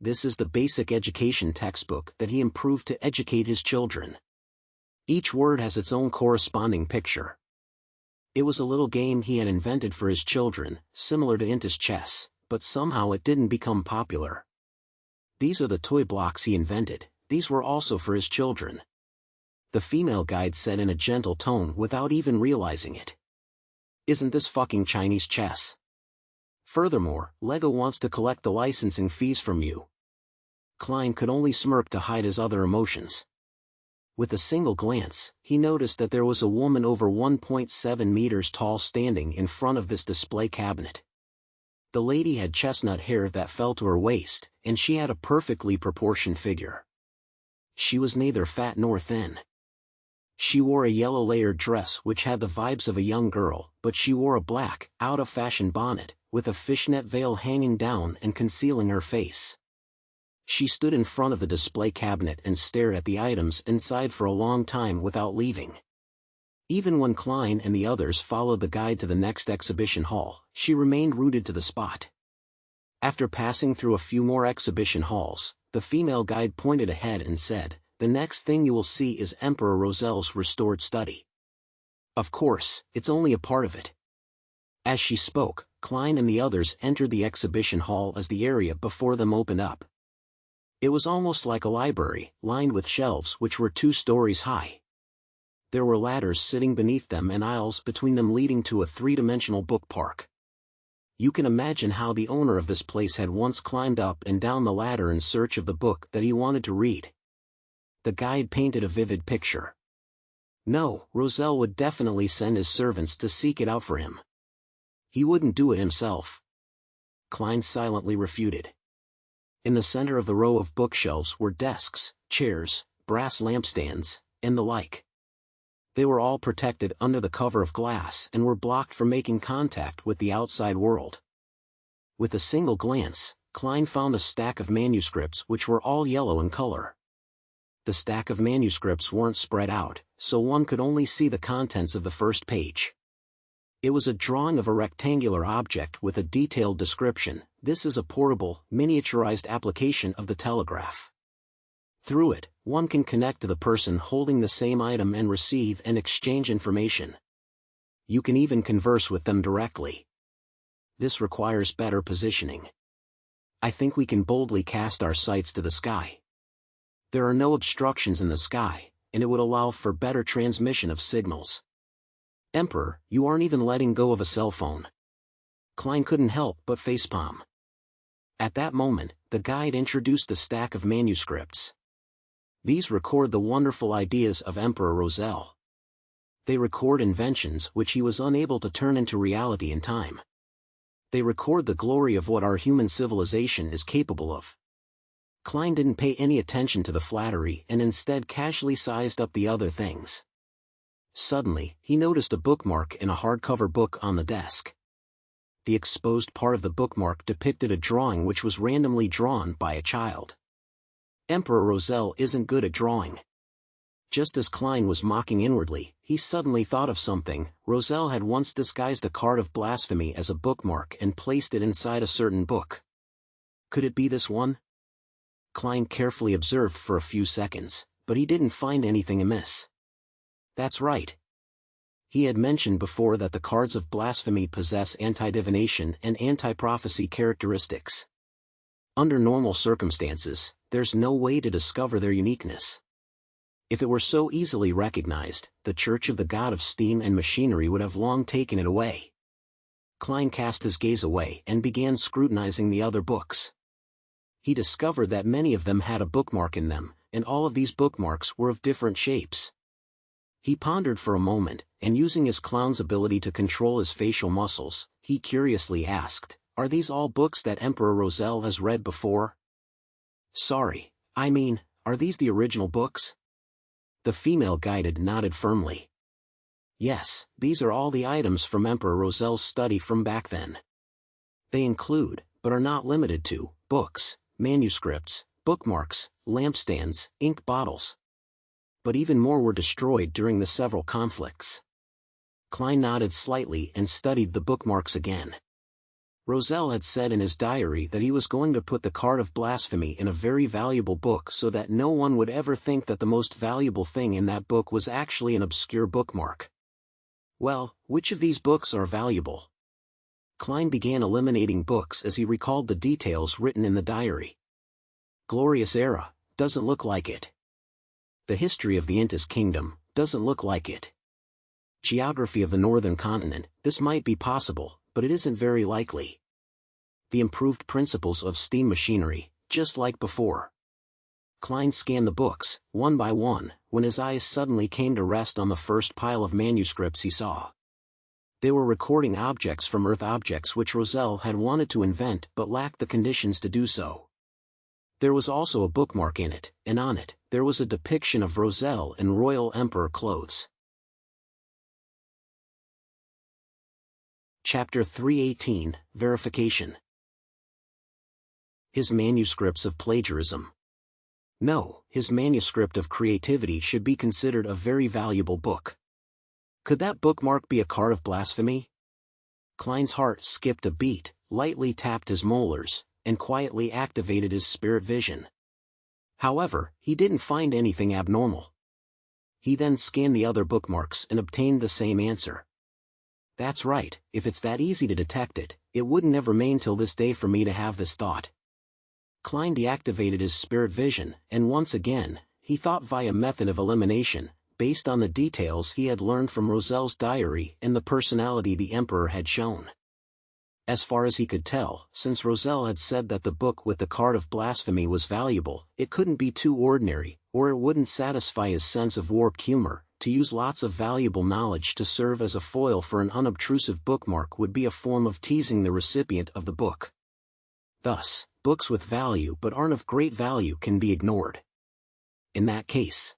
This is the basic education textbook that he improved to educate his children. Each word has its own corresponding picture. It was a little game he had invented for his children, similar to Intis chess, but somehow it didn't become popular. These are the toy blocks he invented, these were also for his children. The female guide said in a gentle tone without even realizing it. Isn't this fucking Chinese chess? Furthermore, Lego wants to collect the licensing fees from you. Klein could only smirk to hide his other emotions. With a single glance, he noticed that there was a woman over 1.7 meters tall standing in front of this display cabinet. The lady had chestnut hair that fell to her waist, and she had a perfectly proportioned figure. She was neither fat nor thin. She wore a yellow layered dress which had the vibes of a young girl, but she wore a black, out-of-fashion bonnet, with a fishnet veil hanging down and concealing her face. She stood in front of the display cabinet and stared at the items inside for a long time without leaving. Even when Klein and the others followed the guide to the next exhibition hall, she remained rooted to the spot. After passing through a few more exhibition halls, the female guide pointed ahead and said, "The next thing you will see is Emperor Roselle's restored study. Of course, it's only a part of it." As she spoke, Klein and the others entered the exhibition hall as the area before them opened up. It was almost like a library, lined with shelves which were 2 stories high. There were ladders sitting beneath them and aisles between them leading to a 3-dimensional book park. You can imagine how the owner of this place had once climbed up and down the ladder in search of the book that he wanted to read. The guide painted a vivid picture. No, Roselle would definitely send his servants to seek it out for him. He wouldn't do it himself. Klein silently refuted. In the center of the row of bookshelves were desks, chairs, brass lampstands, and the like. They were all protected under the cover of glass and were blocked from making contact with the outside world. With a single glance, Klein found a stack of manuscripts which were all yellow in color. The stack of manuscripts weren't spread out, so one could only see the contents of the first page. It was a drawing of a rectangular object with a detailed description. This is a portable, miniaturized application of the telegraph. Through it, one can connect to the person holding the same item and receive and exchange information. You can even converse with them directly. This requires better positioning. I think we can boldly cast our sights to the sky. There are no obstructions in the sky, and it would allow for better transmission of signals. Emperor, you aren't even letting go of a cell phone. Klein couldn't help but facepalm. At that moment, the guide introduced the stack of manuscripts. These record the wonderful ideas of Emperor Roselle. They record inventions which he was unable to turn into reality in time. They record the glory of what our human civilization is capable of. Klein didn't pay any attention to the flattery and instead casually sized up the other things. Suddenly, he noticed a bookmark in a hardcover book on the desk. The exposed part of the bookmark depicted a drawing which was randomly drawn by a child. Emperor Roselle isn't good at drawing. Just as Klein was mocking inwardly, he suddenly thought of something. Roselle had once disguised a card of blasphemy as a bookmark and placed it inside a certain book. Could it be this one? Klein carefully observed for a few seconds, but he didn't find anything amiss. That's right. He had mentioned before that the cards of blasphemy possess anti-divination and anti-prophecy characteristics. Under normal circumstances, there's no way to discover their uniqueness. If it were so easily recognized, the Church of the God of Steam and Machinery would have long taken it away. Klein cast his gaze away and began scrutinizing the other books. He discovered that many of them had a bookmark in them, and all of these bookmarks were of different shapes. He pondered for a moment, and using his clown's ability to control his facial muscles, he curiously asked, "Are these all books that Emperor Roselle has read before?" "Sorry, I mean, are these the original books?" The female guide nodded firmly. "Yes, these are all the items from Emperor Roselle's study from back then. They include, but are not limited to, books, manuscripts, bookmarks, lampstands, ink bottles. But even more were destroyed during the several conflicts." Klein nodded slightly and studied the bookmarks again. Roselle had said in his diary that he was going to put the card of blasphemy in a very valuable book so that no one would ever think that the most valuable thing in that book was actually an obscure bookmark. Well, which of these books are valuable? Klein began eliminating books as he recalled the details written in the diary. Glorious Era, doesn't look like it. The History of the Intis Kingdom, doesn't look like it. Geography of the Northern Continent, this might be possible, but it isn't very likely. The Improved Principles of Steam Machinery, just like before. Klein scanned the books, one by one, when his eyes suddenly came to rest on the first pile of manuscripts he saw. They were recording objects from Earth, objects which Roselle had wanted to invent but lacked the conditions to do so. There was also a bookmark in it, and on it, there was a depiction of Roselle in royal emperor clothes. Chapter 318, Verification. His manuscripts of plagiarism. No, his manuscript of creativity should be considered a very valuable book. Could that bookmark be a card of blasphemy? Klein's heart skipped a beat, lightly tapped his molars, and quietly activated his spirit vision. However, he didn't find anything abnormal. He then scanned the other bookmarks and obtained the same answer. That's right, if it's that easy to detect it, it wouldn't have remained till this day for me to have this thought. Klein deactivated his spirit vision, and once again, he thought via method of elimination, based on the details he had learned from Roselle's diary and the personality the Emperor had shown. As far as he could tell, since Roselle had said that the book with the card of blasphemy was valuable, it couldn't be too ordinary, or it wouldn't satisfy his sense of warped humor. To use lots of valuable knowledge to serve as a foil for an unobtrusive bookmark would be a form of teasing the recipient of the book. Thus, books with value but aren't of great value can be ignored. In that case,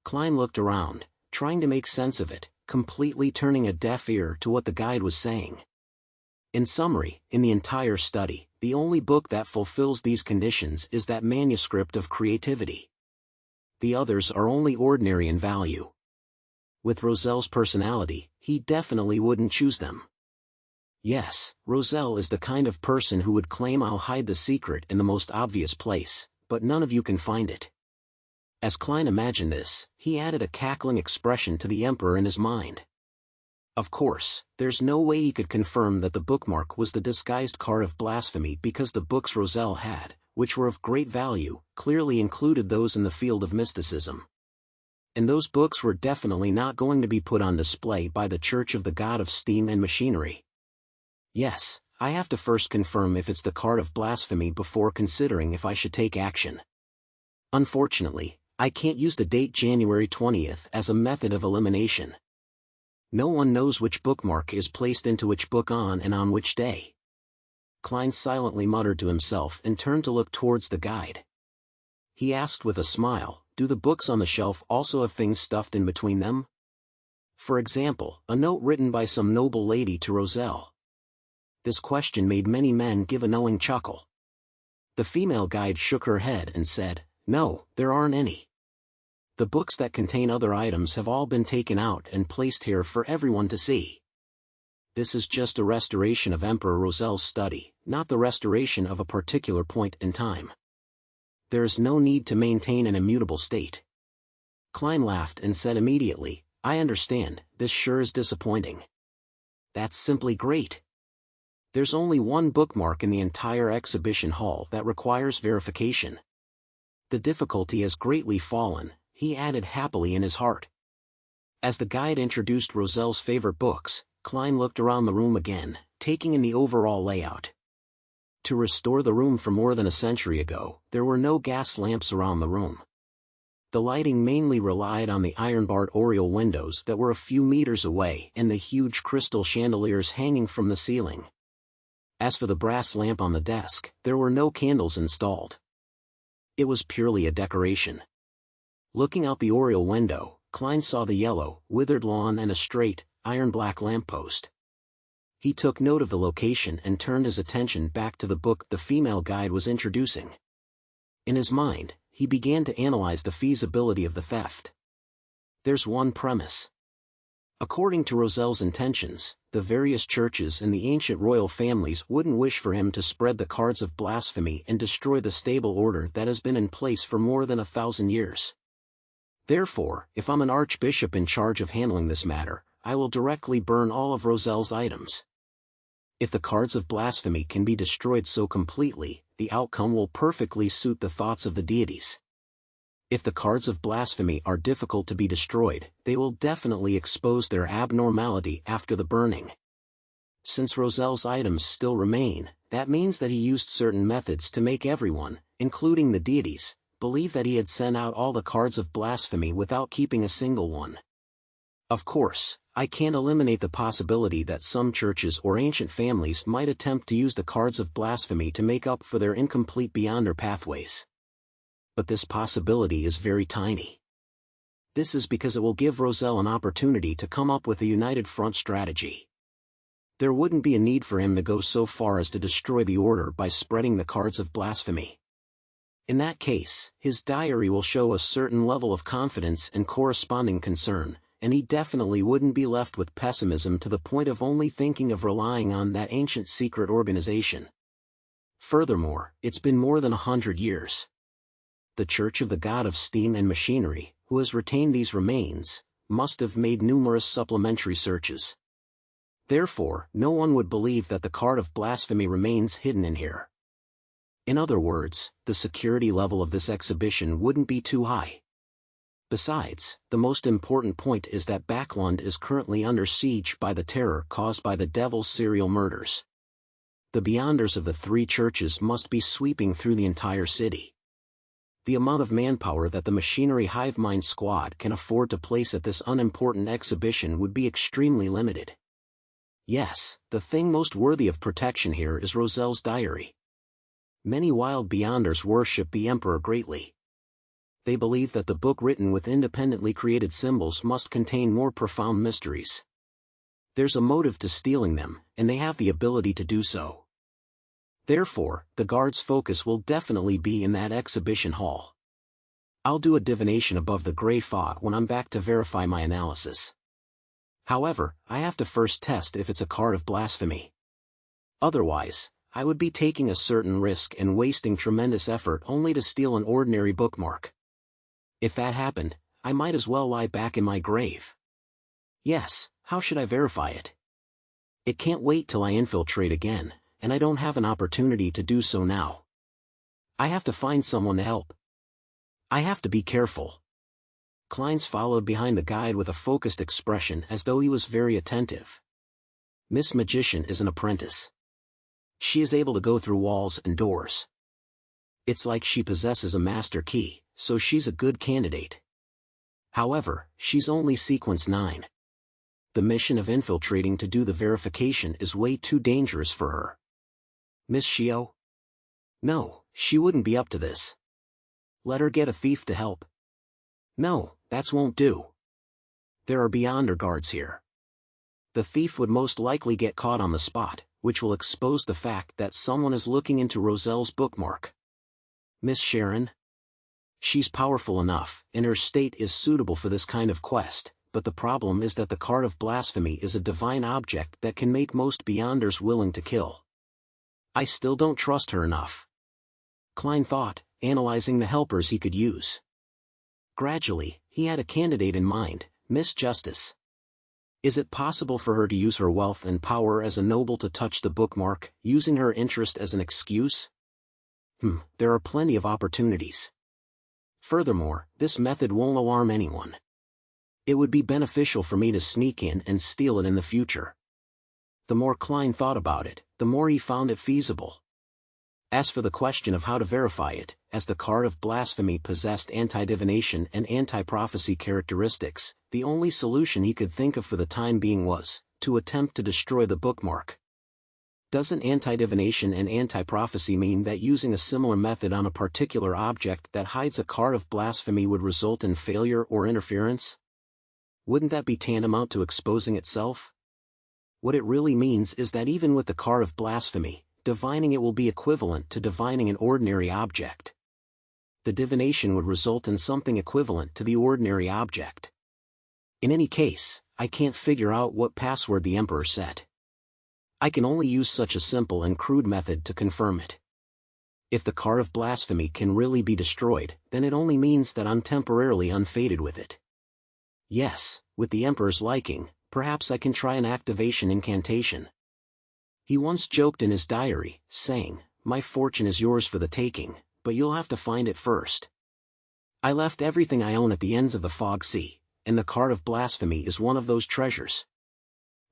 Klein looked around, trying to make sense of it, completely turning a deaf ear to what the guide was saying. In summary, in the entire study, the only book that fulfills these conditions is that manuscript of creativity. The others are only ordinary in value. With Roselle's personality, he definitely wouldn't choose them. Yes, Roselle is the kind of person who would claim I'll hide the secret in the most obvious place, but none of you can find it. As Klein imagined this, he added a cackling expression to the Emperor in his mind. Of course, there's no way he could confirm that the bookmark was the disguised card of blasphemy because the books Roselle had, which were of great value, clearly included those in the field of mysticism. And those books were definitely not going to be put on display by the Church of the God of Steam and Machinery. Yes, I have to first confirm if it's the card of blasphemy before considering if I should take action. Unfortunately, I can't use the date January 20th as a method of elimination. No one knows which bookmark is placed into which book on and on which day. Klein silently muttered to himself and turned to look towards the guide. He asked with a smile, do the books on the shelf also have things stuffed in between them? For example, a note written by some noble lady to Roselle. This question made many men give a knowing chuckle. The female guide shook her head and said, no, there aren't any. The books that contain other items have all been taken out and placed here for everyone to see. This is just a restoration of Emperor Roselle's study, not the restoration of a particular point in time. There is no need to maintain an immutable state. Klein laughed and said immediately, I understand, this sure is disappointing. That's simply great. There's only one bookmark in the entire exhibition hall that requires verification. The difficulty has greatly fallen, he added happily in his heart. As the guide introduced Roselle's favorite books, Klein looked around the room again, taking in the overall layout. To restore the room from more than a century ago, there were no gas lamps around the room. The lighting mainly relied on the iron-barred oriel windows that were a few meters away and the huge crystal chandeliers hanging from the ceiling. As for the brass lamp on the desk, there were no candles installed. It was purely a decoration. Looking out the oriel window, Klein saw the yellow, withered lawn and a straight, iron-black lamppost. He took note of the location and turned his attention back to the book the female guide was introducing. In his mind, he began to analyze the feasibility of the theft. There's one premise. According to Roselle's intentions, the various churches and the ancient royal families wouldn't wish for him to spread the cards of blasphemy and destroy the stable order that has been in place for more than 1,000 years. Therefore, if I'm an archbishop in charge of handling this matter, I will directly burn all of Roselle's items. If the cards of blasphemy can be destroyed so completely, the outcome will perfectly suit the thoughts of the deities. If the cards of blasphemy are difficult to be destroyed, they will definitely expose their abnormality after the burning. Since Roselle's items still remain, that means that he used certain methods to make everyone, including the deities, believe that he had sent out all the cards of blasphemy without keeping a single one. Of course, I can't eliminate the possibility that some churches or ancient families might attempt to use the cards of blasphemy to make up for their incomplete beyonder pathways. But this possibility is very tiny. This is because it will give Roselle an opportunity to come up with a united front strategy. There wouldn't be a need for him to go so far as to destroy the order by spreading the cards of blasphemy. In that case, his diary will show a certain level of confidence and corresponding concern, and he definitely wouldn't be left with pessimism to the point of only thinking of relying on that ancient secret organization. Furthermore, it's been more than 100 years. The Church of the God of Steam and Machinery, who has retained these remains, must have made numerous supplementary searches. Therefore, no one would believe that the card of blasphemy remains hidden in here. In other words, the security level of this exhibition wouldn't be too high. Besides, the most important point is that Backlund is currently under siege by the terror caused by the Devil's serial murders. The Beyonders of the three churches must be sweeping through the entire city. The amount of manpower that the Machinery Hive Mind Squad can afford to place at this unimportant exhibition would be extremely limited. Yes, the thing most worthy of protection here is Roselle's diary. Many wild Beyonders worship the Emperor greatly. They believe that the book written with independently created symbols must contain more profound mysteries. There's a motive to stealing them, and they have the ability to do so. Therefore, the guard's focus will definitely be in that exhibition hall. I'll do a divination above the gray fog when I'm back to verify my analysis. However, I have to first test if it's a card of blasphemy. Otherwise, I would be taking a certain risk and wasting tremendous effort only to steal an ordinary bookmark. If that happened, I might as well lie back in my grave. Yes, how should I verify it? It can't wait till I infiltrate again, and I don't have an opportunity to do so now. I have to find someone to help. I have to be careful. Klein followed behind the guide with a focused expression as though he was very attentive. Miss Magician is an apprentice. She is able to go through walls and doors. It's like she possesses a master key, so she's a good candidate. However, she's only sequence 9. The mission of infiltrating to do the verification is way too dangerous for her. Miss Shio? No, she wouldn't be up to this. Let her get a thief to help. No, that won't do. There are Beyonder guards here. The thief would most likely get caught on the spot, which will expose the fact that someone is looking into Roselle's bookmark. Miss Sharon? She's powerful enough, and her state is suitable for this kind of quest, but the problem is that the card of blasphemy is a divine object that can make most Beyonders willing to kill. I still don't trust her enough. Klein thought, analyzing the helpers he could use. Gradually, he had a candidate in mind, Miss Justice. Is it possible for her to use her wealth and power as a noble to touch the bookmark, using her interest as an excuse? There are plenty of opportunities. Furthermore, this method won't alarm anyone. It would be beneficial for me to sneak in and steal it in the future. The more Klein thought about it, the more he found it feasible. As for the question of how to verify it, as the card of blasphemy possessed anti-divination and anti-prophecy characteristics, the only solution he could think of for the time being was to attempt to destroy the bookmark. Doesn't anti-divination and anti-prophecy mean that using a similar method on a particular object that hides a card of blasphemy would result in failure or interference? Wouldn't that be tantamount to exposing itself? What it really means is that even with the card of blasphemy, divining it will be equivalent to divining an ordinary object. The divination would result in something equivalent to the ordinary object. In any case, I can't figure out what password the Emperor set. I can only use such a simple and crude method to confirm it. If the card of blasphemy can really be destroyed, then it only means that I'm temporarily unfaded with it. Yes, with the Emperor's liking, perhaps I can try an activation incantation. He once joked in his diary, saying, "My fortune is yours for the taking, but you'll have to find it first." I left everything I own at the ends of the fog sea, and the card of blasphemy is one of those treasures.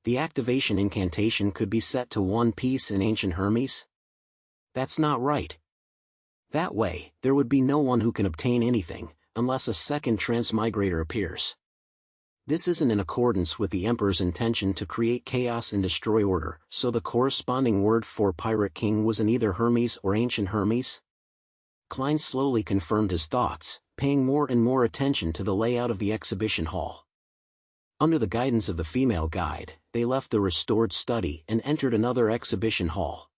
The activation incantation could be set to one piece in Ancient Hermes? That's not right. That way, there would be no one who can obtain anything, unless a second transmigrator appears. This isn't in accordance with the Emperor's intention to create chaos and destroy order, so the corresponding word for Pirate King was in either Hermes or Ancient Hermes? Klein slowly confirmed his thoughts, paying more and more attention to the layout of the exhibition hall. Under the guidance of the female guide, they left the restored study and entered another exhibition hall.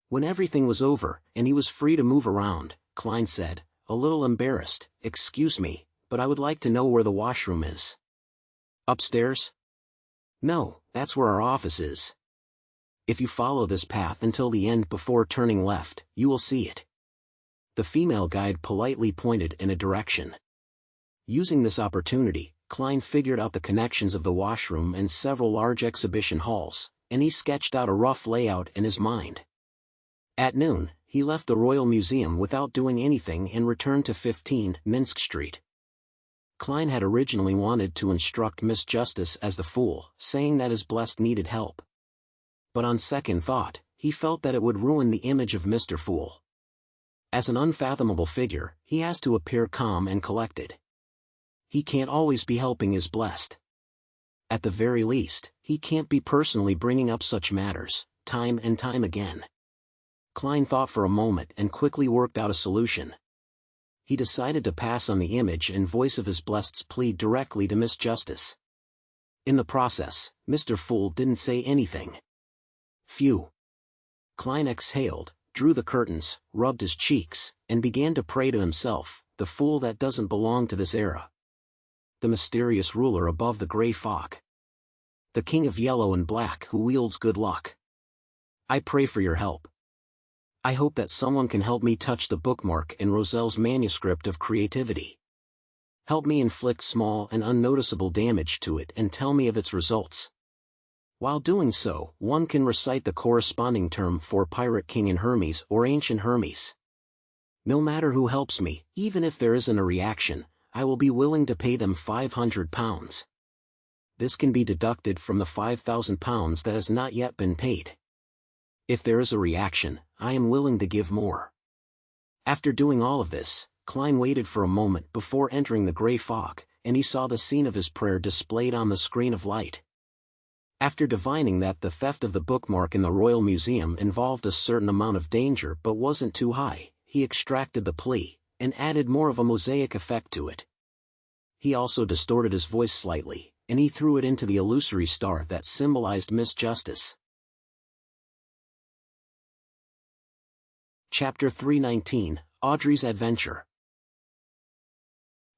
When everything was over, and he was free to move around, Klein said, a little embarrassed, "Excuse me, but I would like to know where the washroom is." "Upstairs?" "No, that's where our office is. If you follow this path until the end before turning left, you will see it." The female guide politely pointed in a direction. Using this opportunity, Klein figured out the connections of the washroom and several large exhibition halls, and he sketched out a rough layout in his mind. At noon, he left the Royal Museum without doing anything and returned to 15 Minsk Street. Klein had originally wanted to instruct Miss Justice as the fool, saying that his blessed needed help. But on second thought, he felt that it would ruin the image of Mr. Fool. As an unfathomable figure, he has to appear calm and collected. He can't always be helping his blessed. At the very least, he can't be personally bringing up such matters, time and time again. Klein thought for a moment and quickly worked out a solution. He decided to pass on the image and voice of his blessed's plea directly to Miss Justice. In the process, Mr. Fool didn't say anything. Phew. Klein exhaled, drew the curtains, rubbed his cheeks, and began to pray to himself, the fool that doesn't belong to this era. The mysterious ruler above the gray fog. The king of yellow and black who wields good luck. I pray for your help. I hope that someone can help me touch the bookmark in Roselle's manuscript of creativity. Help me inflict small and unnoticeable damage to it and tell me of its results. While doing so, one can recite the corresponding term for Pirate King in Hermes or Ancient Hermes. No matter who helps me, even if there isn't a reaction, I will be willing to pay them £500. This can be deducted from the £5,000 that has not yet been paid. If there is a reaction, I am willing to give more. After doing all of this, Klein waited for a moment before entering the gray fog, and he saw the scene of his prayer displayed on the screen of light. After divining that the theft of the bookmark in the Royal Museum involved a certain amount of danger but wasn't too high, he extracted the plea, and added more of a mosaic effect to it. He also distorted his voice slightly, and he threw it into the illusory star that symbolized Miss Justice. Chapter 319, Audrey's Adventure.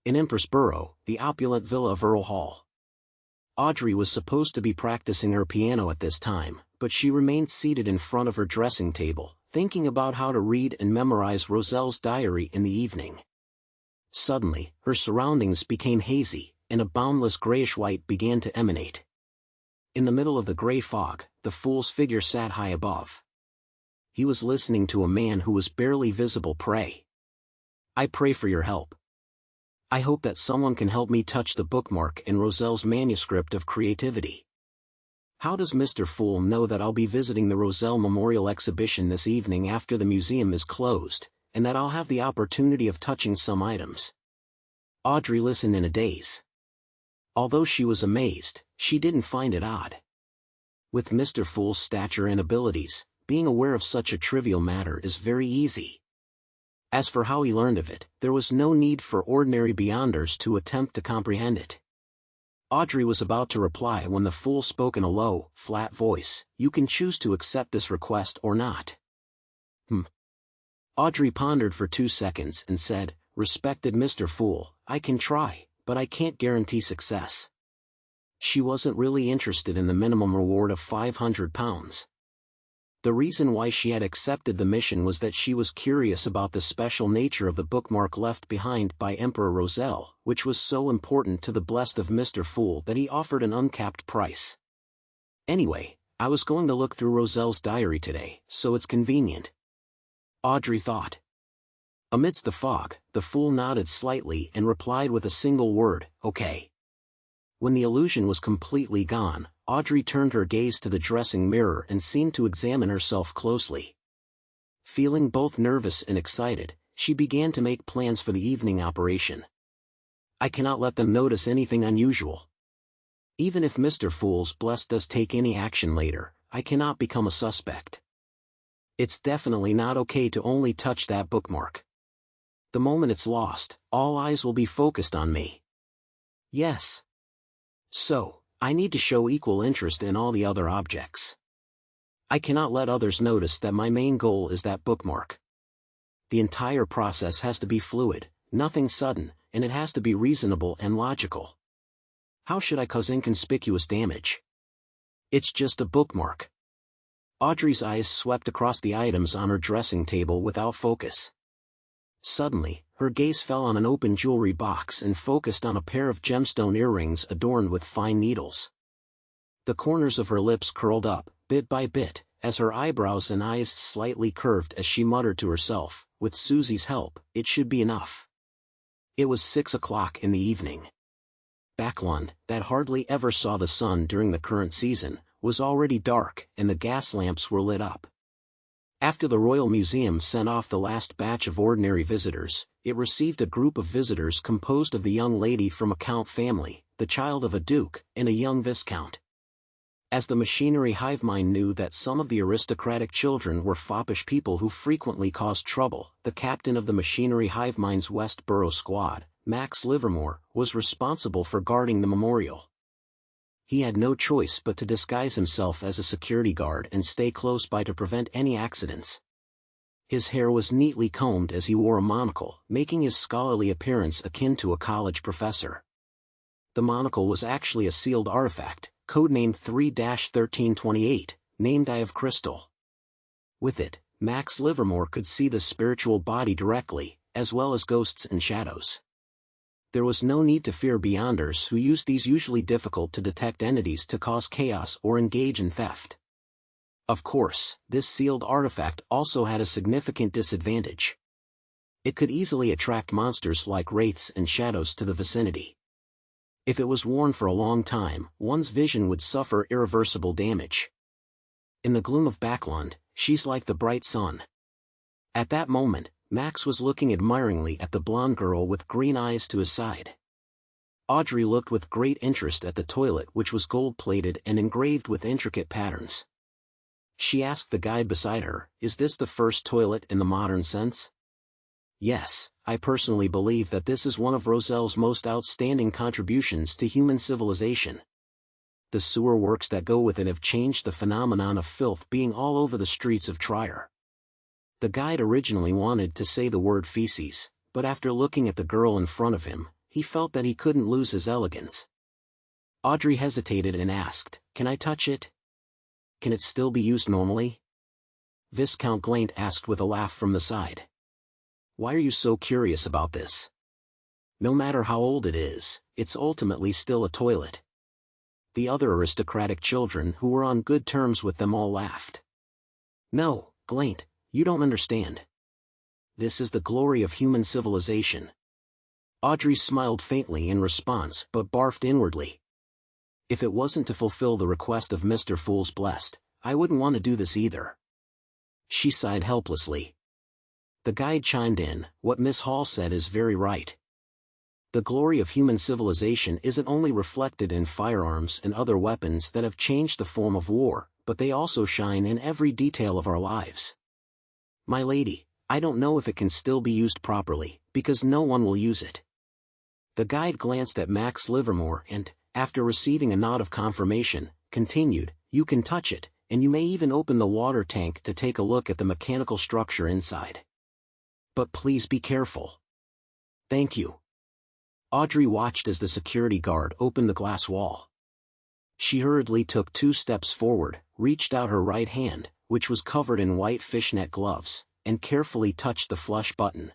In Empress Borough, the opulent villa of Earl Hall. Audrey was supposed to be practicing her piano at this time, but she remained seated in front of her dressing table, thinking about how to read and memorize Roselle's diary in the evening. Suddenly, her surroundings became hazy, and a boundless grayish-white began to emanate. In the middle of the gray fog, the fool's figure sat high above. He was listening to a man who was barely visible pray. I pray for your help. I hope that someone can help me touch the bookmark in Roselle's manuscript of creativity. How does Mr. Fool know that I'll be visiting the Roselle Memorial Exhibition this evening after the museum is closed, and that I'll have the opportunity of touching some items? Audrey listened in a daze. Although she was amazed, she didn't find it odd. With Mr. Fool's stature and abilities, being aware of such a trivial matter is very easy. As for how he learned of it, there was no need for ordinary beyonders to attempt to comprehend it. Audrey was about to reply when the fool spoke in a low, flat voice, "You can choose to accept this request or not." Audrey pondered for 2 seconds and said, "Respected Mr. Fool, I can try, but I can't guarantee success." She wasn't really interested in the minimum reward of £500. The reason why she had accepted the mission was that she was curious about the special nature of the bookmark left behind by Emperor Roselle, which was so important to the blessed of Mr. Fool that he offered an uncapped price. Anyway, I was going to look through Roselle's diary today, so it's convenient. Audrey thought. Amidst the fog, the fool nodded slightly and replied with a single word, "Okay." When the illusion was completely gone, Audrey turned her gaze to the dressing mirror and seemed to examine herself closely. Feeling both nervous and excited, she began to make plans for the evening operation. I cannot let them notice anything unusual. Even if Mr. Fool's blessed does take any action later, I cannot become a suspect. It's definitely not okay to only touch that bookmark. The moment it's lost, all eyes will be focused on me. Yes. So, I need to show equal interest in all the other objects. I cannot let others notice that my main goal is that bookmark. The entire process has to be fluid, nothing sudden, and it has to be reasonable and logical. How should I cause inconspicuous damage? It's just a bookmark. Audrey's eyes swept across the items on her dressing table without focus. Suddenly, her gaze fell on an open jewelry box and focused on a pair of gemstone earrings adorned with fine needles. The corners of her lips curled up, bit by bit, as her eyebrows and eyes slightly curved as she muttered to herself, "With Susie's help, it should be enough." It was 6 o'clock in the evening. Backlund, that hardly ever saw the sun during the current season, was already dark and the gas lamps were lit up. After the Royal Museum sent off the last batch of ordinary visitors, it received a group of visitors composed of the young lady from a count family, the child of a duke, and a young viscount. As the machinery hive mind knew that some of the aristocratic children were foppish people who frequently caused trouble, the captain of the machinery hive mind's West Borough squad, Max Livermore, was responsible for guarding the memorial. He had no choice but to disguise himself as a security guard and stay close by to prevent any accidents. His hair was neatly combed as he wore a monocle, making his scholarly appearance akin to a college professor. The monocle was actually a sealed artifact, codenamed 3-1328, named Eye of Crystal. With it, Max Livermore could see the spiritual body directly, as well as ghosts and shadows. There was no need to fear beyonders who used these usually difficult-to-detect entities to cause chaos or engage in theft. Of course, this sealed artifact also had a significant disadvantage. It could easily attract monsters like wraiths and shadows to the vicinity. If it was worn for a long time, one's vision would suffer irreversible damage. In the gloom of Backlund, she's like the bright sun. At that moment, Max was looking admiringly at the blonde girl with green eyes to his side. Audrey looked with great interest at the toilet, which was gold-plated and engraved with intricate patterns. She asked the guide beside her, "Is this the first toilet in the modern sense?" "Yes, I personally believe that this is one of Roselle's most outstanding contributions to human civilization. The sewer works that go with it have changed the phenomenon of filth being all over the streets of Trier." The guide originally wanted to say the word feces, but after looking at the girl in front of him, he felt that he couldn't lose his elegance. Audrey hesitated and asked, "Can I touch it? Can it still be used normally?" Viscount Glaint asked with a laugh from the side. "Why are you so curious about this? No matter how old it is, it's ultimately still a toilet." The other aristocratic children who were on good terms with them all laughed. "No, Glaint, you don't understand. This is the glory of human civilization." Audrey smiled faintly in response but barfed inwardly. "If it wasn't to fulfill the request of Mr. Fool's Blessed, I wouldn't want to do this either." She sighed helplessly. The guide chimed in, "What Miss Hall said is very right. The glory of human civilization isn't only reflected in firearms and other weapons that have changed the form of war, but they also shine in every detail of our lives. My lady, I don't know if it can still be used properly, because no one will use it." The guide glanced at Max Livermore and, after receiving a nod of confirmation, continued, "You can touch it, and you may even open the water tank to take a look at the mechanical structure inside. But please be careful." "Thank you." Audrey watched as the security guard opened the glass wall. She hurriedly took 2 steps forward, reached out her right hand, which was covered in white fishnet gloves, and carefully touched the flush button.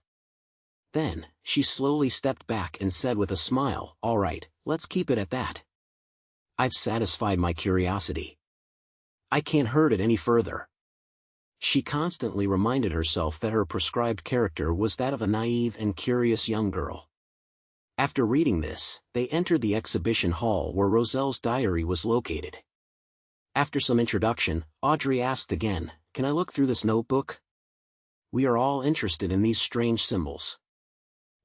Then, she slowly stepped back and said with a smile, "All right, let's keep it at that. I've satisfied my curiosity. I can't hurt it any further." She constantly reminded herself that her prescribed character was that of a naive and curious young girl. After reading this, they entered the exhibition hall where Roselle's diary was located. After some introduction, Audrey asked again, "Can I look through this notebook? We are all interested in these strange symbols."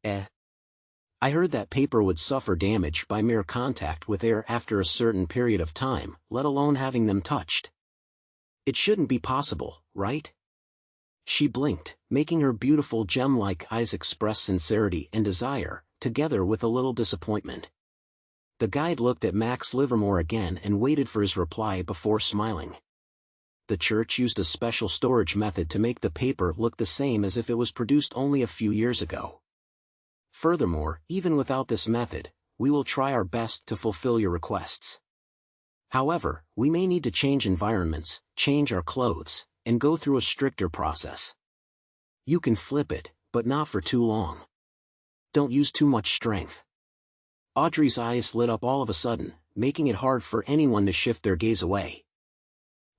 I heard that paper would suffer damage by mere contact with air after a certain period of time, let alone having them touched. It shouldn't be possible, right?" She blinked, making her beautiful gem-like eyes express sincerity and desire, together with a little disappointment. The guide looked at Max Livermore again and waited for his reply before smiling. The church used a special storage method to make the paper look the same as if it was produced only a few years ago. Furthermore, even without this method, we will try our best to fulfill your requests. However, we may need to change environments, change our clothes, and go through a stricter process. You can flip it, but not for too long. Don't use too much strength." Audrey's eyes lit up all of a sudden, making it hard for anyone to shift their gaze away.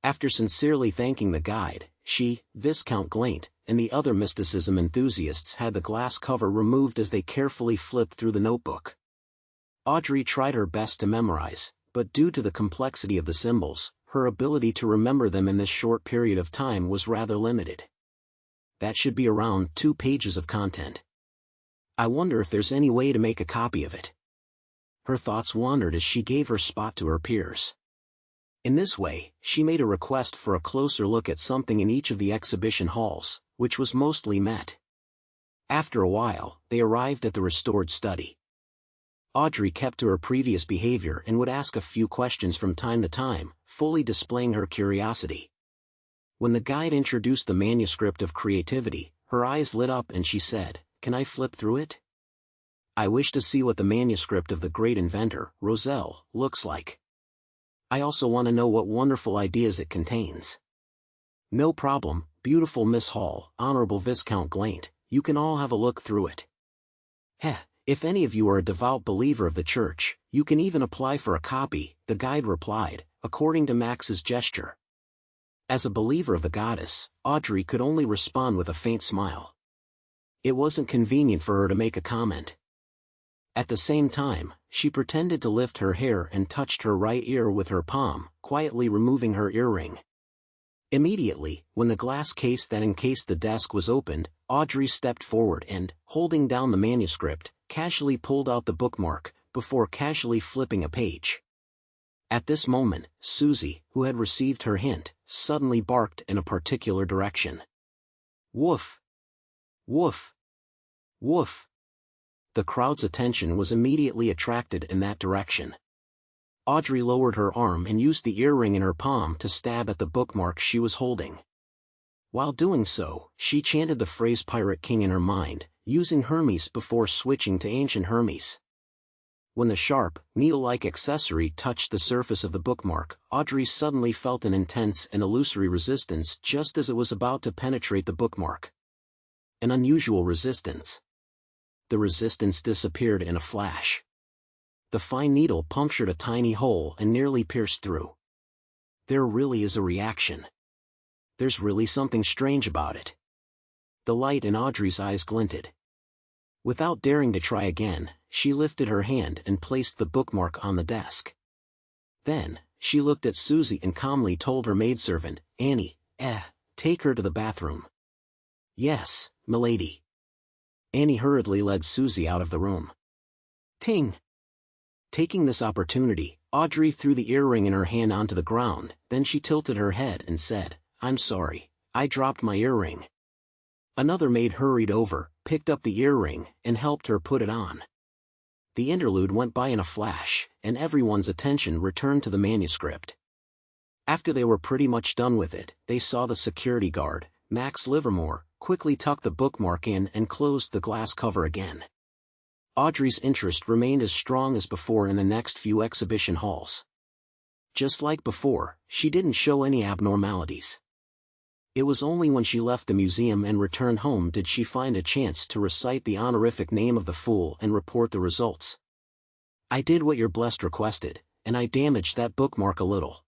After sincerely thanking the guide, she, Viscount Glaint, and the other mysticism enthusiasts had the glass cover removed as they carefully flipped through the notebook. Audrey tried her best to memorize, but due to the complexity of the symbols, her ability to remember them in this short period of time was rather limited. That should be around 2 pages of content. I wonder if there's any way to make a copy of it. Her thoughts wandered as she gave her spot to her peers. In this way, she made a request for a closer look at something in each of the exhibition halls, which was mostly met. After a while, they arrived at the restored study. Audrey kept to her previous behavior and would ask a few questions from time to time, fully displaying her curiosity. When the guide introduced the manuscript of creativity, her eyes lit up and she said, "Can I flip through it? I wish to see what the manuscript of the great inventor, Roselle, looks like. I also want to know what wonderful ideas it contains." "No problem, beautiful Miss Hall, Honorable Viscount Glaint, you can all have a look through it. Heh, if any of you are a devout believer of the church, you can even apply for a copy," the guide replied, according to Max's gesture. As a believer of the goddess, Audrey could only respond with a faint smile. It wasn't convenient for her to make a comment. At the same time, she pretended to lift her hair and touched her right ear with her palm, quietly removing her earring. Immediately, when the glass case that encased the desk was opened, Audrey stepped forward and, holding down the manuscript, casually pulled out the bookmark, before casually flipping a page. At this moment, Susie, who had received her hint, suddenly barked in a particular direction. "Woof! Woof! Woof!" The crowd's attention was immediately attracted in that direction. Audrey lowered her arm and used the earring in her palm to stab at the bookmark she was holding. While doing so, she chanted the phrase Pirate King in her mind, using Hermes before switching to Ancient Hermes. When the sharp, needle-like accessory touched the surface of the bookmark, Audrey suddenly felt an intense and illusory resistance just as it was about to penetrate the bookmark. An unusual resistance. The resistance disappeared in a flash. The fine needle punctured a tiny hole and nearly pierced through. There really is a reaction. There's really something strange about it. The light in Audrey's eyes glinted. Without daring to try again, she lifted her hand and placed the bookmark on the desk. Then, she looked at Susie and calmly told her maidservant, "Annie, take her to the bathroom." "Yes, milady." Annie hurriedly led Susie out of the room. Ting! Taking this opportunity, Audrey threw the earring in her hand onto the ground, then she tilted her head and said, "I'm sorry, I dropped my earring." Another maid hurried over, picked up the earring, and helped her put it on. The interlude went by in a flash, and everyone's attention returned to the manuscript. After they were pretty much done with it, they saw the security guard, Max Livermore, quickly tuck the bookmark in and closed the glass cover again. Audrey's interest remained as strong as before in the next few exhibition halls. Just like before, she didn't show any abnormalities. It was only when she left the museum and returned home did she find a chance to recite the honorific name of the fool and report the results. "I did what your blessed requested, and I damaged that bookmark a little.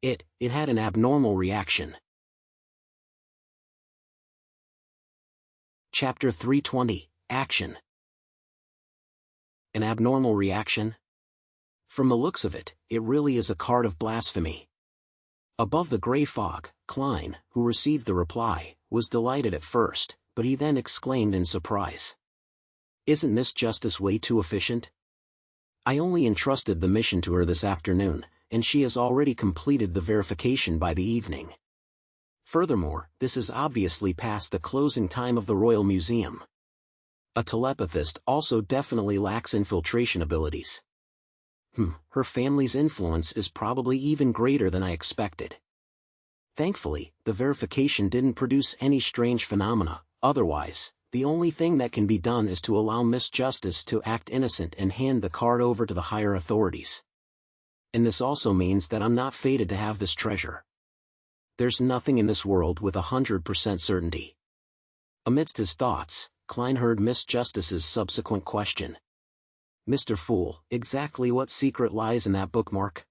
It had an abnormal reaction." Chapter 320, Action. An abnormal reaction? From the looks of it, it really is a card of blasphemy. Above the gray fog, Klein, who received the reply, was delighted at first, but he then exclaimed in surprise. "Isn't Miss Justice way too efficient? I only entrusted the mission to her this afternoon, and she has already completed the verification by the evening. Furthermore, this is obviously past the closing time of the Royal Museum. A telepathist also definitely lacks infiltration abilities. Her family's influence is probably even greater than I expected." Thankfully, the verification didn't produce any strange phenomena, otherwise, the only thing that can be done is to allow Miss Justice to act innocent and hand the card over to the higher authorities. And this also means that I'm not fated to have this treasure. There's nothing in this world with 100% certainty. Amidst his thoughts, Klein heard Miss Justice's subsequent question. "Mr. Fool, exactly what secret lies in that bookmark?"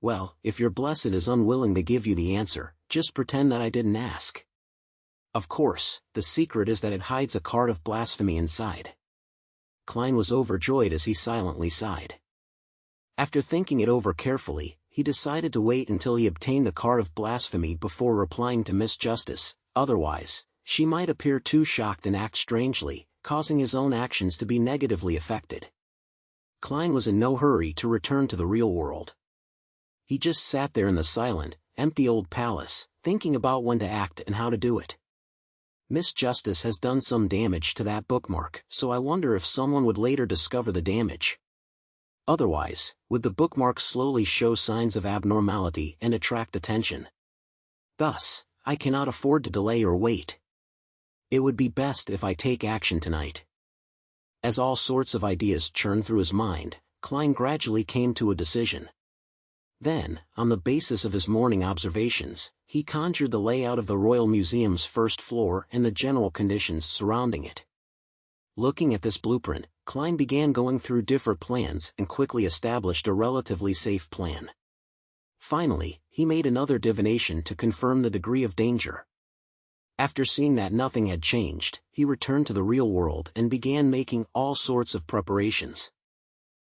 "Well, if your blessed is unwilling to give you the answer, just pretend that I didn't ask. Of course, the secret is that it hides a card of blasphemy inside." Klein was overjoyed as he silently sighed. After thinking it over carefully, he decided to wait until he obtained the card of blasphemy before replying to Miss Justice, otherwise, she might appear too shocked and act strangely, causing his own actions to be negatively affected. Klein was in no hurry to return to the real world. He just sat there in the silent, empty old palace, thinking about when to act and how to do it. Miss Justice has done some damage to that bookmark, so I wonder if someone would later discover the damage. Otherwise, would the bookmark slowly show signs of abnormality and attract attention? Thus, I cannot afford to delay or wait. It would be best if I take action tonight. As all sorts of ideas churned through his mind, Klein gradually came to a decision. Then, on the basis of his morning observations, he conjured the layout of the Royal Museum's first floor and the general conditions surrounding it. Looking at this blueprint, Klein began going through different plans and quickly established a relatively safe plan. Finally, he made another divination to confirm the degree of danger. After seeing that nothing had changed, he returned to the real world and began making all sorts of preparations.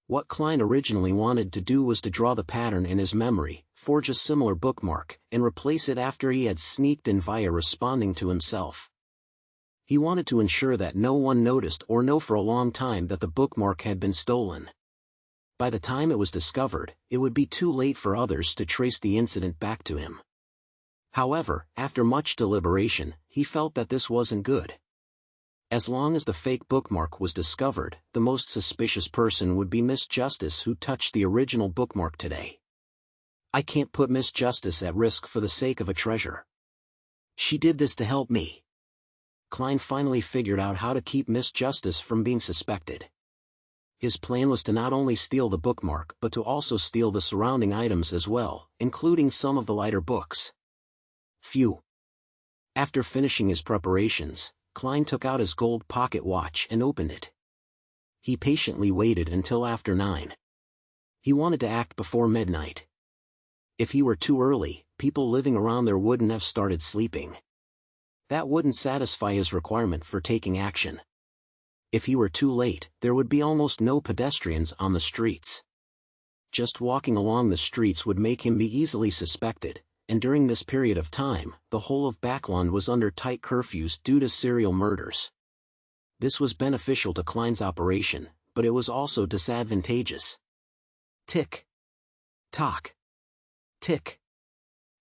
What Klein originally wanted to do was to draw the pattern in his memory, forge a similar bookmark, and replace it after he had sneaked in via responding to himself. He wanted to ensure that no one noticed or know for a long time that the bookmark had been stolen. By the time it was discovered, it would be too late for others to trace the incident back to him. However, after much deliberation, he felt that this wasn't good. As long as the fake bookmark was discovered, the most suspicious person would be Miss Justice, who touched the original bookmark today. I can't put Miss Justice at risk for the sake of a treasure. She did this to help me. Klein finally figured out how to keep Miss Justice from being suspected. His plan was to not only steal the bookmark but to also steal the surrounding items as well, including some of the lighter books. Phew. After finishing his preparations, Klein took out his gold pocket watch and opened it. He patiently waited until after 9. He wanted to act before midnight. If he were too early, people living around there wouldn't have started sleeping. That wouldn't satisfy his requirement for taking action. If he were too late, there would be almost no pedestrians on the streets. Just walking along the streets would make him be easily suspected, and during this period of time, the whole of Backland was under tight curfews due to serial murders. This was beneficial to Klein's operation, but it was also disadvantageous. Tick. Tock. Tick.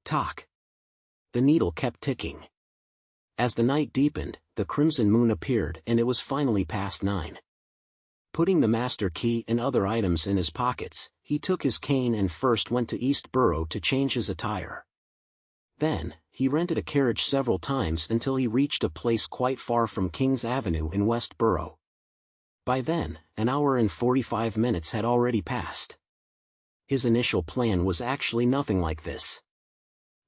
Tock. The needle kept ticking. As the night deepened, the crimson moon appeared and it was finally past 9. Putting the master key and other items in his pockets, he took his cane and first went to East Borough to change his attire. Then, he rented a carriage several times until he reached a place quite far from King's Avenue in West Borough. By then, an hour and 45 minutes had already passed. His initial plan was actually nothing like this.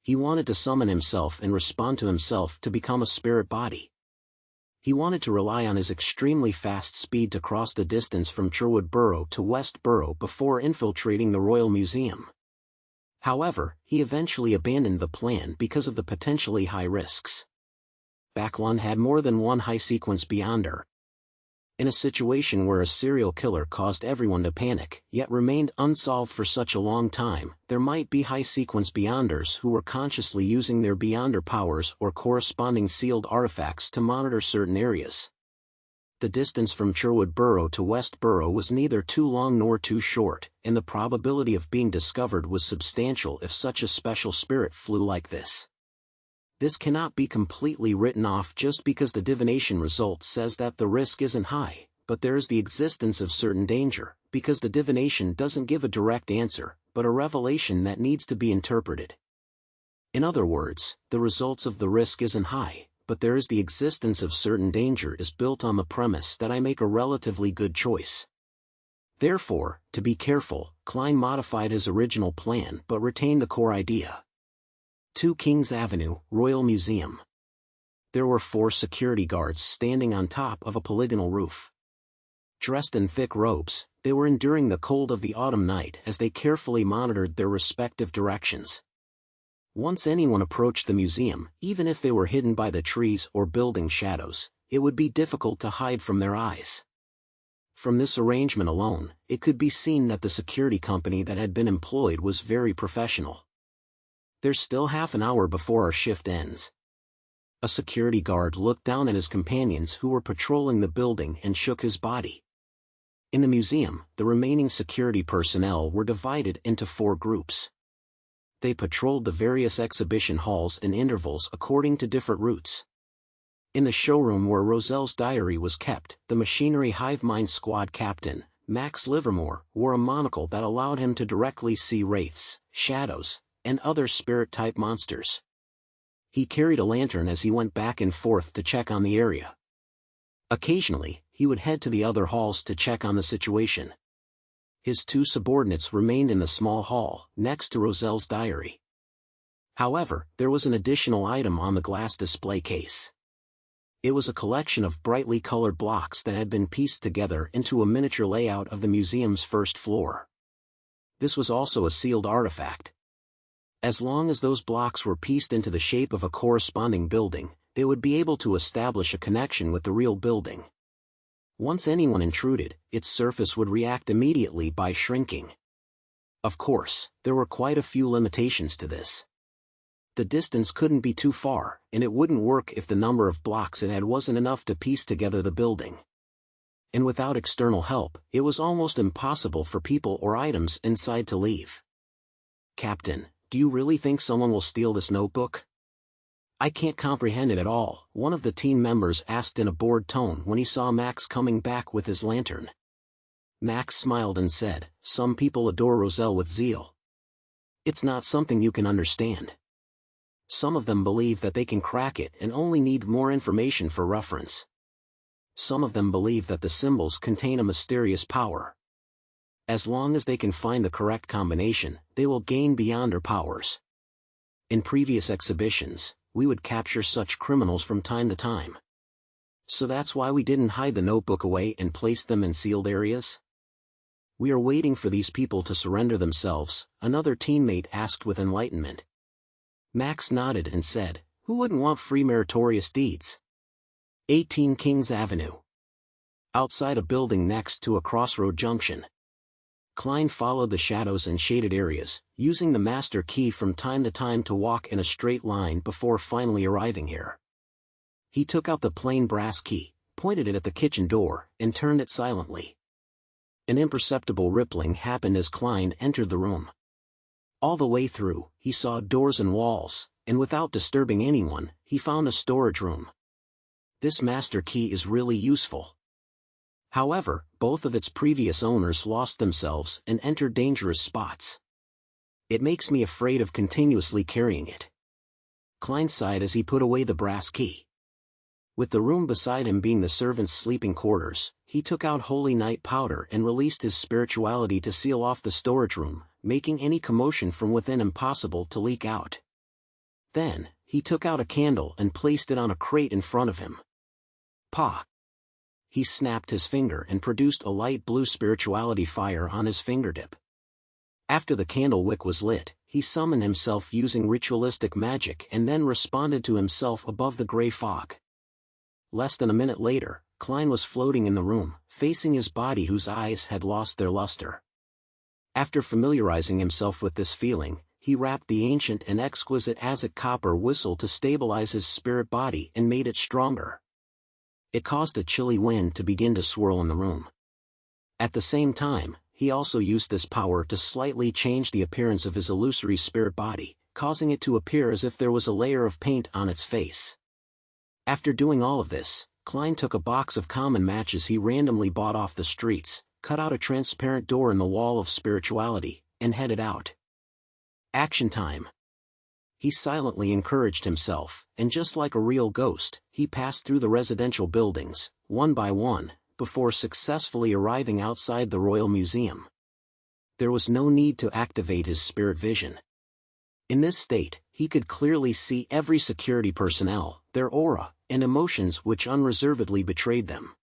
He wanted to summon himself and respond to himself to become a spirit body. He wanted to rely on his extremely fast speed to cross the distance from Sherwood Borough to West Borough before infiltrating the Royal Museum. However, he eventually abandoned the plan because of the potentially high risks. Backland had more than one high-sequence beyonder. In a situation where a serial killer caused everyone to panic, yet remained unsolved for such a long time, there might be high-sequence beyonders who were consciously using their beyonder powers or corresponding sealed artifacts to monitor certain areas. The distance from Sherwood Borough to West Borough was neither too long nor too short, and the probability of being discovered was substantial if such a special spirit flew like this. This cannot be completely written off just because the divination result says that the risk isn't high, but there is the existence of certain danger, because the divination doesn't give a direct answer, but a revelation that needs to be interpreted. In other words, the results of the risk isn't high, but there is the existence of certain danger is built on the premise that I make a relatively good choice. Therefore, to be careful, Klein modified his original plan but retained the core idea. 2 Kings Avenue, Royal Museum. There were 4 security guards standing on top of a polygonal roof. Dressed in thick robes, they were enduring the cold of the autumn night as they carefully monitored their respective directions. Once anyone approached the museum, even if they were hidden by the trees or building shadows, it would be difficult to hide from their eyes. From this arrangement alone, it could be seen that the security company that had been employed was very professional. There's still half an hour before our shift ends. A security guard looked down at his companions who were patrolling the building and shook his body. In the museum, the remaining security personnel were divided into 4 groups. They patrolled the various exhibition halls in intervals according to different routes. In the showroom where Roselle's diary was kept, the machinery hive mind squad captain, Max Livermore, wore a monocle that allowed him to directly see wraiths, shadows, and other spirit-type monsters. He carried a lantern as he went back and forth to check on the area. Occasionally, he would head to the other halls to check on the situation. His 2 subordinates remained in the small hall, next to Roselle's diary. However, there was an additional item on the glass display case. It was a collection of brightly colored blocks that had been pieced together into a miniature layout of the museum's first floor. This was also a sealed artifact. As long as those blocks were pieced into the shape of a corresponding building, they would be able to establish a connection with the real building. Once anyone intruded, its surface would react immediately by shrinking. Of course, there were quite a few limitations to this. The distance couldn't be too far, and it wouldn't work if the number of blocks it had wasn't enough to piece together the building. And without external help, it was almost impossible for people or items inside to leave. "Captain, do you really think someone will steal this notebook?" "I can't comprehend it at all," one of the team members asked in a bored tone when he saw Max coming back with his lantern. Max smiled and said, "Some people adore Roselle with zeal. It's not something you can understand. Some of them believe that they can crack it and only need more information for reference. Some of them believe that the symbols contain a mysterious power. As long as they can find the correct combination, they will gain beyond their powers. In previous exhibitions, we would capture such criminals from time to time. So that's why we didn't hide the notebook away and place them in sealed areas? We are waiting for these people to surrender themselves," another teammate asked with enlightenment. Max nodded and said, "Who wouldn't want free meritorious deeds?" 18 Kings Avenue. Outside a building next to a crossroad junction. Klein followed the shadows and shaded areas, using the master key from time to time to walk in a straight line before finally arriving here. He took out the plain brass key, pointed it at the kitchen door, and turned it silently. An imperceptible rippling happened as Klein entered the room. All the way through, he saw doors and walls, and without disturbing anyone, he found a storage room. This master key is really useful. However, both of its previous owners lost themselves and entered dangerous spots. It makes me afraid of continuously carrying it. Klein sighed as he put away the brass key. With the room beside him being the servants' sleeping quarters, he took out holy night powder and released his spirituality to seal off the storage room, making any commotion from within impossible to leak out. Then, he took out a candle and placed it on a crate in front of him. "Pa!" He snapped his finger and produced a light blue spirituality fire on his fingertip. After the candle wick was lit, he summoned himself using ritualistic magic and then responded to himself above the gray fog. Less than a minute later, Klein was floating in the room, facing his body whose eyes had lost their luster. After familiarizing himself with this feeling, he wrapped the ancient and exquisite Aztec copper whistle to stabilize his spirit body and made it stronger. It caused a chilly wind to begin to swirl in the room. At the same time, he also used this power to slightly change the appearance of his illusory spirit body, causing it to appear as if there was a layer of paint on its face. After doing all of this, Klein took a box of common matches he randomly bought off the streets, cut out a transparent door in the wall of spirituality, and headed out. Action time. He silently encouraged himself, and just like a real ghost, he passed through the residential buildings, one by one, before successfully arriving outside the Royal Museum. There was no need to activate his spirit vision. In this state, he could clearly see every security personnel, their aura, and emotions which unreservedly betrayed them.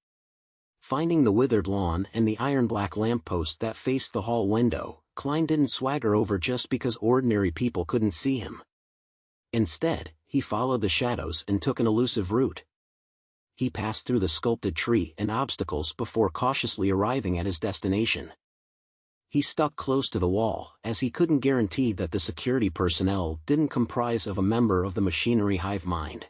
Finding the withered lawn and the iron-black lamppost that faced the hall window, Klein didn't swagger over just because ordinary people couldn't see him. Instead, he followed the shadows and took an elusive route. He passed through the sculpted tree and obstacles before cautiously arriving at his destination. He stuck close to the wall, as he couldn't guarantee that the security personnel didn't comprise of a member of the machinery hive mind.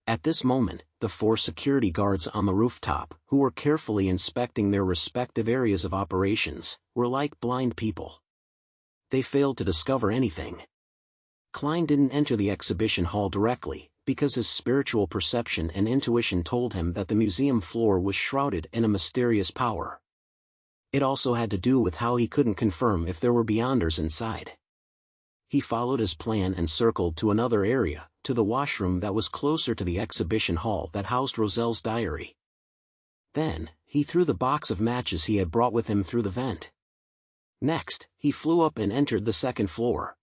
At this moment, the 4 security guards on the rooftop, who were carefully inspecting their respective areas of operations, were like blind people. They failed to discover anything. Klein didn't enter the exhibition hall directly, because his spiritual perception and intuition told him that the museum floor was shrouded in a mysterious power. It also had to do with how he couldn't confirm if there were beyonders inside. He followed his plan and circled to another area, to the washroom that was closer to the exhibition hall that housed Roselle's diary. Then, he threw the box of matches he had brought with him through the vent. Next, he flew up and entered the 2nd floor.